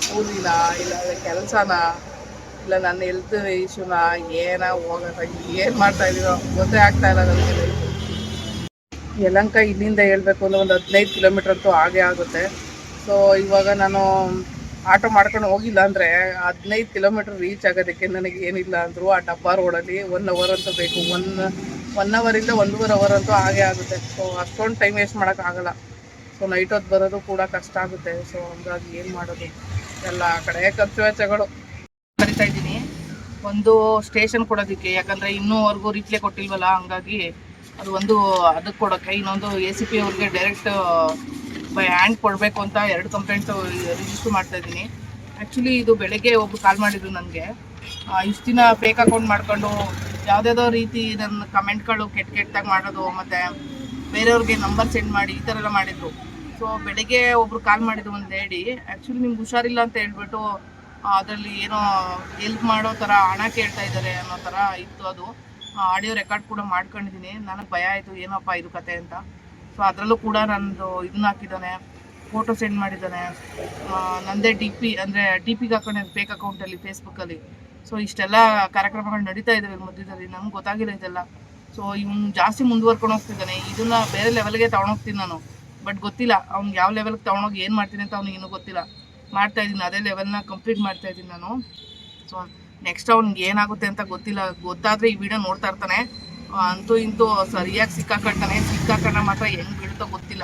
ಕೂಲಿನ, ಇಲ್ಲ ಕೆಲಸನ, ಇಲ್ಲ ನನ್ನ ಹೆಲ್ತ್ ಇಶ್ಯೂನ, ಹೋಗೋದ ಏನು ಮಾಡ್ತಾ ಇದೀವೋ ಗೊತ್ತೇ ಆಗ್ತಾ ಇಲ್ಲ ನನಗೆ. ಯಲಹಂಕ ಇಲ್ಲಿಂದ ಹೇಳ್ಬೇಕು ಅಂದರೆ ಒಂದು 15 ಕಿಲೋಮೀಟ್ರ್ ಅಂತೂ ಆಗೇ ಆಗುತ್ತೆ. ಸೊ ಇವಾಗ ನಾನು ಆಟೋ ಮಾಡ್ಕೊಂಡು ಹೋಗಿಲ್ಲ ಅಂದರೆ 15 ಕಿಲೋಮೀಟ್ರ್ ರೀಚ್ ಆಗೋದಕ್ಕೆ ನನಗೆ ಏನಿಲ್ಲ ಅಂದರೂ ಆ ಡಬ್ಬ ರೋಡಲ್ಲಿ 1 ಅವರ್ ಅಂತೂ ಬೇಕು. 1 ಅವರಿಂದ 1.5 ಅವರ್ ಅಂತೂ ಆಗೇ ಆಗುತ್ತೆ. ಸೊ ಅಷ್ಟೊಂದು ಟೈಮ್ ವೇಸ್ಟ್ ಮಾಡೋಕ್ಕಾಗಲ್ಲ. ಸೊ ನೈಟ್ ಹೊತ್ತು ಬರೋದು ಕೂಡ ಕಷ್ಟ ಆಗುತ್ತೆ. ಸೊ ಹಂಗಾಗಿ ಏನು ಮಾಡೋದು, ಎಲ್ಲ ಕಡೆ ಖರ್ಚು ವೆಚ್ಚಗಳು. ಕರಿತಾ ಇದ್ದೀನಿ ಒಂದು ಸ್ಟೇಷನ್ ಕೊಡೋದಕ್ಕೆ, ಯಾಕಂದರೆ ಇನ್ನೂವರೆಗೂ ರೀಪ್ಲೇ ಕೊಟ್ಟಿಲ್ವಲ್ಲ, ಹಂಗಾಗಿ ಅದು ಒಂದು ಅದಕ್ಕೆ ಕೊಡೋಕ್ಕೆ. ಇನ್ನೊಂದು ACP ಅವ್ರಿಗೆ ಡೈರೆಕ್ಟ್ ಬೈ ಹ್ಯಾಂಡ್ ಕೊಡಬೇಕು ಅಂತ 2 ಕಂಪ್ಲೇಂಟು ರಿಜಿಸ್ಟರ್ ಮಾಡ್ತಾಯಿದ್ದೀನಿ. ಆ್ಯಕ್ಚುಲಿ ಇದು ಬೆಳಗ್ಗೆ ಒಬ್ಬರು ಕಾಲ್ ಮಾಡಿದ್ರು ನನಗೆ. ಇಷ್ಟು ದಿನ ಫೇಕ್ ಅಕೌಂಟ್ ಮಾಡ್ಕೊಂಡು ಯಾವುದ್ಯಾವುದೋ ರೀತಿ ನನ್ನ ಕಮೆಂಟ್ಗಳು ಕೆಟ್ಟದಾಗಿ ಮಾಡೋದು, ಮತ್ತು ಬೇರೆಯವ್ರಿಗೆ ನಂಬರ್ ಸೆಂಡ್ ಮಾಡಿ ಈ ಥರ ಎಲ್ಲ ಮಾಡಿದರು. ಸೊ ಬೆಳಗ್ಗೆ ಒಬ್ರು ಕಾಲ್ ಮಾಡಿದ್ರು ಒಂದು ಲೇಡಿ. ಆ್ಯಕ್ಚುಲಿ ನಿಮ್ಗೆ ಹುಷಾರಿಲ್ಲ ಅಂತ ಹೇಳ್ಬಿಟ್ಟು ಅದರಲ್ಲಿ ಏನೋ ಹೆಲ್ಪ್ ಮಾಡೋ ಥರ ಹಣ ಕೇಳ್ತಾ ಇದ್ದಾರೆ ಅನ್ನೋ ಥರ ಇತ್ತು. ಅದು ಆಡಿಯೋ ರೆಕಾರ್ಡ್ ಕೂಡ ಮಾಡ್ಕೊಂಡಿದ್ದೀನಿ. ನನಗೆ ಭಯ ಆಯಿತು, ಏನಪ್ಪ ಇದು ಕತೆ ಅಂತ. ಸೊ ಅದರಲ್ಲೂ ಕೂಡ ನಂದು ಇದನ್ನ ಹಾಕಿದ್ದಾನೆ, ಫೋಟೋ ಸೆಂಡ್ ಮಾಡಿದ್ದಾನೆ. ನನ್ನದೇ DP ಅಂದರೆ DPಗೆ ಹಾಕೊಂಡಿದ್ದೆ ಫೇಕ್ ಅಕೌಂಟಲ್ಲಿ, ಫೇಸ್ಬುಕ್ಕಲ್ಲಿ. ಸೊ ಇಷ್ಟೆಲ್ಲ ಕಾರ್ಯಕ್ರಮಗಳು ನಡೀತಾ ಇದ್ದಾವೆ ಮಧ್ಯದಲ್ಲಿ, ನಮ್ಗೆ ಗೊತ್ತಾಗಿಲ್ಲ ಇದೆಲ್ಲ. ಸೊ ಇವ್ನು ಜಾಸ್ತಿ ಮುಂದುವರ್ಕೊಂಡು ಹೋಗ್ತಿದ್ದಾನೆ. ಇದನ್ನು ಬೇರೆ ಲೆವೆಲ್ಗೆ ತೊಗೊಂಡೋಗ್ತೀನಿ ನಾನು, ಬಟ್ ಗೊತ್ತಿಲ್ಲ ಅವ್ನಿಗೆ ಯಾವ ಲೆವೆಲ್ಗೆ ತೊಗೊಂಡೋಗಿ ಏನು ಮಾಡ್ತೀನಿ ಅಂತ ಅವ್ನಿಗೆ ಇನ್ನೂ ಗೊತ್ತಿಲ್ಲ. ಮಾಡ್ತಾಯಿದ್ದೀನಿ, ಅದೇ ಲೆವೆಲ್ನ ಕಂಪ್ಲೀಟ್ ಮಾಡ್ತಾಯಿದ್ದೀನಿ ನಾನು. ಸೊ ನೆಕ್ಸ್ಟ್ ಅವ್ನಿಗೆ ಏನಾಗುತ್ತೆ ಅಂತ ಗೊತ್ತಿಲ್ಲ. ಗೊತ್ತಾದರೆ ಈ ವಿಡಿಯೋ ನೋಡ್ತಾ ಇರ್ತಾನೆ. ಅಂತೂ ಇಂತೂ ಸರಿಯಾಗಿ ಸಿಕ್ಕಾಕೊಂಡ ಮಾತ್ರ ಹೆಂಗೆ ಬಿಡುತ್ತೋ ಗೊತ್ತಿಲ್ಲ.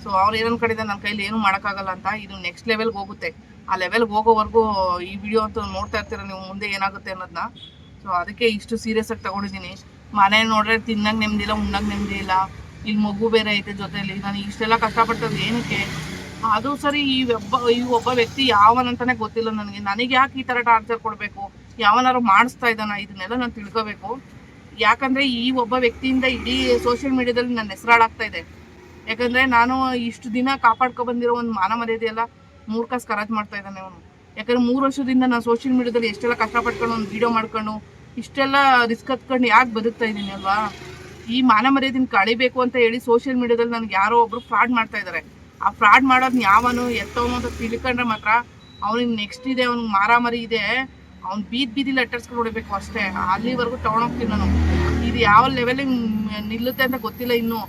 ಸೊ ಅವ್ರು ಏನೊಂದು ಕಡೆ ನನ್ನ ಕೈಲಿ ಏನೂ ಮಾಡೋಕ್ಕಾಗಲ್ಲ ಅಂತ. ಇದು ನೆಕ್ಸ್ಟ್ ಲೆವೆಲ್ಗೆ ಹೋಗುತ್ತೆ. ಆ ಲೆವೆಲ್ಗೆ ಹೋಗೋವರೆಗೂ ಈ ವಿಡಿಯೋ ಅಂತೂ ನೋಡ್ತಾ ಇರ್ತೀರ ನೀವು, ಮುಂದೆ ಏನಾಗುತ್ತೆ ಅನ್ನೋದನ್ನ. ಸೊ ಅದಕ್ಕೆ ಇಷ್ಟು ಸೀರಿಯಸ್ಸಾಗಿ ತೊಗೊಂಡಿದ್ದೀನಿ. ಮನೆ ನೋಡ್ರೆ ತಿನ್ನಕ್ಕೆ ನೆಮ್ಮದಿ ಇಲ್ಲ, ಉಣ್ಣಕ್ಕೆ ನೆಮ್ಮದಿ ಇಲ್ಲ. ಇಲ್ಲಿ ಮಗು ಬೇರೆ ಐತೆ ಜೊತೆಯಲ್ಲಿ. ನಾನು ಇಷ್ಟೆಲ್ಲ ಕಷ್ಟಪಟ್ಟದ್ದು ಏನಕ್ಕೆ? ಅದು ಸರಿ, ಈ ಒಬ್ಬ ವ್ಯಕ್ತಿ ಯಾವನಂತಾನೆ ಗೊತ್ತಿಲ್ಲ ನನಗೆ ಯಾಕೆ ಈ ಥರ ಟಾರ್ಚರ್ ಕೊಡಬೇಕು? ಯಾವನಾರು ಮಾಡಿಸ್ತಾ ಇದ್ದಾನ? ಇದನ್ನೆಲ್ಲ ನಾನು ತಿಳ್ಕೋಬೇಕು. ಯಾಕಂದರೆ ಈ ಒಬ್ಬ ವ್ಯಕ್ತಿಯಿಂದ ಇಡೀ ಸೋಷಿಯಲ್ ಮೀಡಿಯಾದಲ್ಲಿ ನನ್ನ ಹೆಸರಾಡಾಗ್ತಾ ಇದೆ. ಯಾಕಂದರೆ ನಾನು ಇಷ್ಟು ದಿನ ಕಾಪಾಡ್ಕೊ ಬಂದಿರೋ ಒಂದು ಮಾನ ಮರ್ಯಾದೆ ಎಲ್ಲ ಮೂರ್ಖ ಸ್ಕರಾಜ್ ಮಾಡ್ತಾ ಇದ್ದಾನೆ ಅವನು. ಯಾಕಂದ್ರೆ 3 ವರ್ಷದಿಂದ ನಾನು ಸೋಷಿಯಲ್ ಮೀಡಿಯಾದಲ್ಲಿ ಎಷ್ಟೆಲ್ಲ ಕಷ್ಟಪಟ್ಕೊಂಡು ಒಂದು ವಿಡಿಯೋ ಮಾಡ್ಕೊಂಡು ಇಷ್ಟೆಲ್ಲ ರಿಸ್ಕ್ ಹತ್ಕೊಂಡು ಯಾಕೆ ಬದುಕ್ತಾ ಇದ್ದೀನಿ ಅಲ್ವಾ. ಈ ಮಾನ ಮರ್ಯಾದೆನ ಕಳಿಬೇಕು ಅಂತ ಹೇಳಿ ಸೋಷಿಯಲ್ ಮೀಡಿಯಾದಲ್ಲಿ ನನಗೆ ಯಾರೋ ಒಬ್ರು ಫ್ರಾಡ್ ಮಾಡ್ತಾ ಇದ್ದಾರೆ. ಆ ಫ್ರಾಡ್ ಮಾಡೋದನ್ನ ಯಾವನು ಎತ್ತವನು ಅಂತ ತಿಳ್ಕೊಂಡ್ರೆ ಮಾತ್ರ ಅವನಿಗೆ ನೆಕ್ಸ್ಟ್ ಇದೆ, ಅವ್ನಿಗೆ ಮಾರಾಮಾರಿ ಇದೆ, ಅವ್ನು ಬೀದಿ ಲೆಟರ್ಸ್ಗಳು ಹೊಡಿಬೇಕು ಅಷ್ಟೇ. ಅಲ್ಲಿವರೆಗೂ ತಗೊಂಡೋಗ್ತೀನಿ ನಾನು. ಇದು ಯಾವ ಲೆವೆಲಿಗೆ ನಿಲ್ಲುತ್ತೆ ಅಂತ ಗೊತ್ತಿಲ್ಲ, ಇನ್ನೂ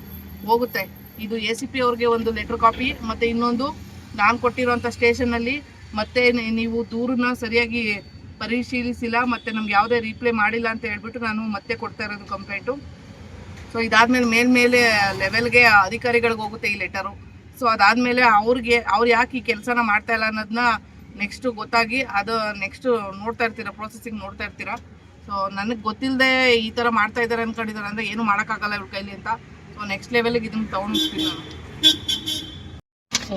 ಹೋಗುತ್ತೆ. ಇದು ACP ಅವ್ರಿಗೆ ಒಂದು ಲೆಟರ್ ಕಾಪಿ, ಮತ್ತು ಇನ್ನೊಂದು ನಾನು ಕೊಟ್ಟಿರೋಂಥ ಸ್ಟೇಷನಲ್ಲಿ ಮತ್ತೆ ನೀವು ದೂರನ್ನ ಸರಿಯಾಗಿ ಪರಿಶೀಲಿಸಿಲ್ಲ ಮತ್ತು ನಮ್ಗೆ ಯಾವುದೇ ರಿಪ್ಲೈ ಮಾಡಿಲ್ಲ ಅಂತ ಹೇಳ್ಬಿಟ್ಟು ನಾನು ಮತ್ತೆ ಕೊಡ್ತಾ ಇರೋದು ಕಂಪ್ಲೇಂಟು. ಸೊ ಇದಾದಮೇಲೆ ಮೇಲ್ಮೇಲೆ ಲೆವೆಲ್ಗೆ ಅಧಿಕಾರಿಗಳಿಗೆ ಹೋಗುತ್ತೆ ಈ ಲೆಟರು. ಸೊ ಅದಾದಮೇಲೆ ಅವ್ರು ಯಾಕೆ ಈ ಕೆಲಸನ ಮಾಡ್ತಾ ಇಲ್ಲ ಅನ್ನೋದನ್ನ ನೆಕ್ಸ್ಟು ಗೊತ್ತಾಗಿ ಅದು ನೆಕ್ಸ್ಟು ನೋಡ್ತಾ ಇರ್ತೀರ, ಪ್ರೊಸೆಸಿಂಗ್ ನೋಡ್ತಾ ಇರ್ತೀರ. ಸೊ ನನಗೆ ಗೊತ್ತಿಲ್ಲದೆ ಈ ಥರ ಮಾಡ್ತಾ ಇದ್ದಾರೆ ಅಂದ್ಕೊಂಡಿದ್ದಾರೆ ಅಂದರೆ ಏನು ಮಾಡೋಕ್ಕಾಗಲ್ಲ ಇವ್ರ ಕೈಲಿ ಅಂತ. ಸೊ ನೆಕ್ಸ್ಟ್ ಲೆವೆಲಿಗೆ ಇದನ್ನು ತೊಗೊಂಡಿರ್ತೀನಿ ನಾನು.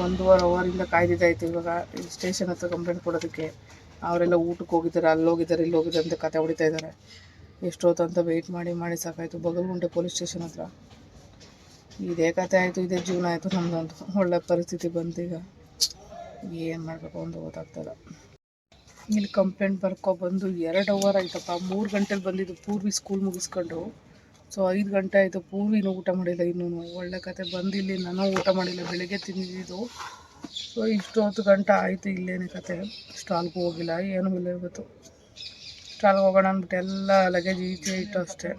1.5 ಅವರಿಂದ ಕಾಯ್ದಿದ್ದಾಯಿತು. ಇವಾಗ ಇಲ್ಲಿ ಸ್ಟೇಷನ್ ಹತ್ರ ಕಂಪ್ಲೇಂಟ್ ಕೊಡೋದಕ್ಕೆ ಅವರೆಲ್ಲ ಊಟಕ್ಕೆ ಹೋಗಿದ್ದಾರೆ, ಅಲ್ಲಿ ಹೋಗಿದ್ದಾರೆ, ಇಲ್ಲಿ ಹೋಗಿದ್ದಾರೆ ಅಂತ ಕತೆ ಹೊಡಿತಾ ಇದ್ದಾರೆ. ಎಷ್ಟೊತ್ತು ಅಂತ ವೆಯ್ಟ್ ಮಾಡಿ ಸಾಕಾಯಿತು. ಬಗಲ್ಗುಂಟೆ ಪೊಲೀಸ್ ಸ್ಟೇಷನ್ ಹತ್ರ ಇದೇ ಕತೆ ಆಯಿತು, ಇದೇ ಜೀವನ ಆಯಿತು ನಮ್ಮದಂತೂ. ಒಳ್ಳೆ ಪರಿಸ್ಥಿತಿ ಬಂತು. ಈಗ ಏನು ಮಾಡಬೇಕು ಅಂತ ಗೊತ್ತಾಗ್ತಲ್ಲ. ಇಲ್ಲಿ ಕಂಪ್ಲೇಂಟ್ ಬರ್ಕೊಬಂದು 2 ಅವರ್ ಆಯ್ತಪ್ಪ. 3 ಗಂಟೆಲಿ ಬಂದಿದ್ದು ಪೂರ್ವಿ ಸ್ಕೂಲ್ ಮುಗಿಸ್ಕೊಂಡು. ಸೊ 5 ಗಂಟೆ ಆಯಿತು, ಪೂರ್ವಿನೂ ಊಟ ಮಾಡಿಲ್ಲ ಇನ್ನೂ. ಒಳ್ಳೆ ಕತೆ ಬಂದಿಲ್ಲಿ ನಾನು ಊಟ ಮಾಡಿಲ್ಲ, ಬೆಳಗ್ಗೆ ತಿಂದಿದ್ದು. ಸೊ ಇಷ್ಟು 10 ಗಂಟೆ ಆಯಿತು, ಇಲ್ಲೇನೇ ಕತೆ. ಸ್ಟಾಲ್ಗೂ ಹೋಗಿಲ್ಲ, ಏನೂ ಇಲ್ಲ ಇವತ್ತು. ಸ್ಟಾಲ್ಗೆ ಹೋಗೋಣ ಅಂದ್ಬಿಟ್ಟು ಎಲ್ಲ ಲಗೇಜ್ ಈಚೆ ಇಟ್ಟು ಅಷ್ಟೇ.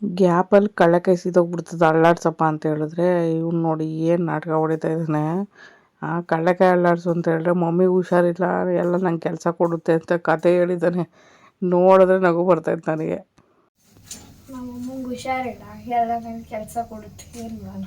ಗ್ಯಾಪಲ್ಲಿ ಕಳ್ಳಕಾಯಿ ಸಿದೋಗ್ಬಿಡ್ತದೆ, ಅಳ್ಳಾಡ್ಸಪ್ಪ ಅಂತ ಹೇಳಿದ್ರೆ ಇವ್ನು ನೋಡಿ ಏನು ನಾಟಕ ಹೊಡಿತಾ ಇದ್ದಾನೆ. ಕಳ್ಳಕಾಯಿ ಅಳ್ಳಾಡ್ಸು ಅಂತ ಹೇಳಿದ್ರೆ ಮಮ್ಮಿಗೆ ಹುಷಾರಿಲ್ಲ, ಎಲ್ಲ ನಂಗೆ ಕೆಲಸ ಕೊಡುತ್ತೆ ಅಂತ ಕತೆ ಹೇಳಿದ್ದಾನೆ. ನೋಡಿದ್ರೆ ನಗು ಬರ್ತೈತೆ ನನಗೆ. ನಮ್ಮಮ್ಮಗೆ ಹುಷಾರಿಲ್ಲ, ಎಲ್ಲ ನಂಗೆ ಕೆಲಸ ಕೊಡುತ್ತೆ, ಏನು ಮಾಡೋಣ.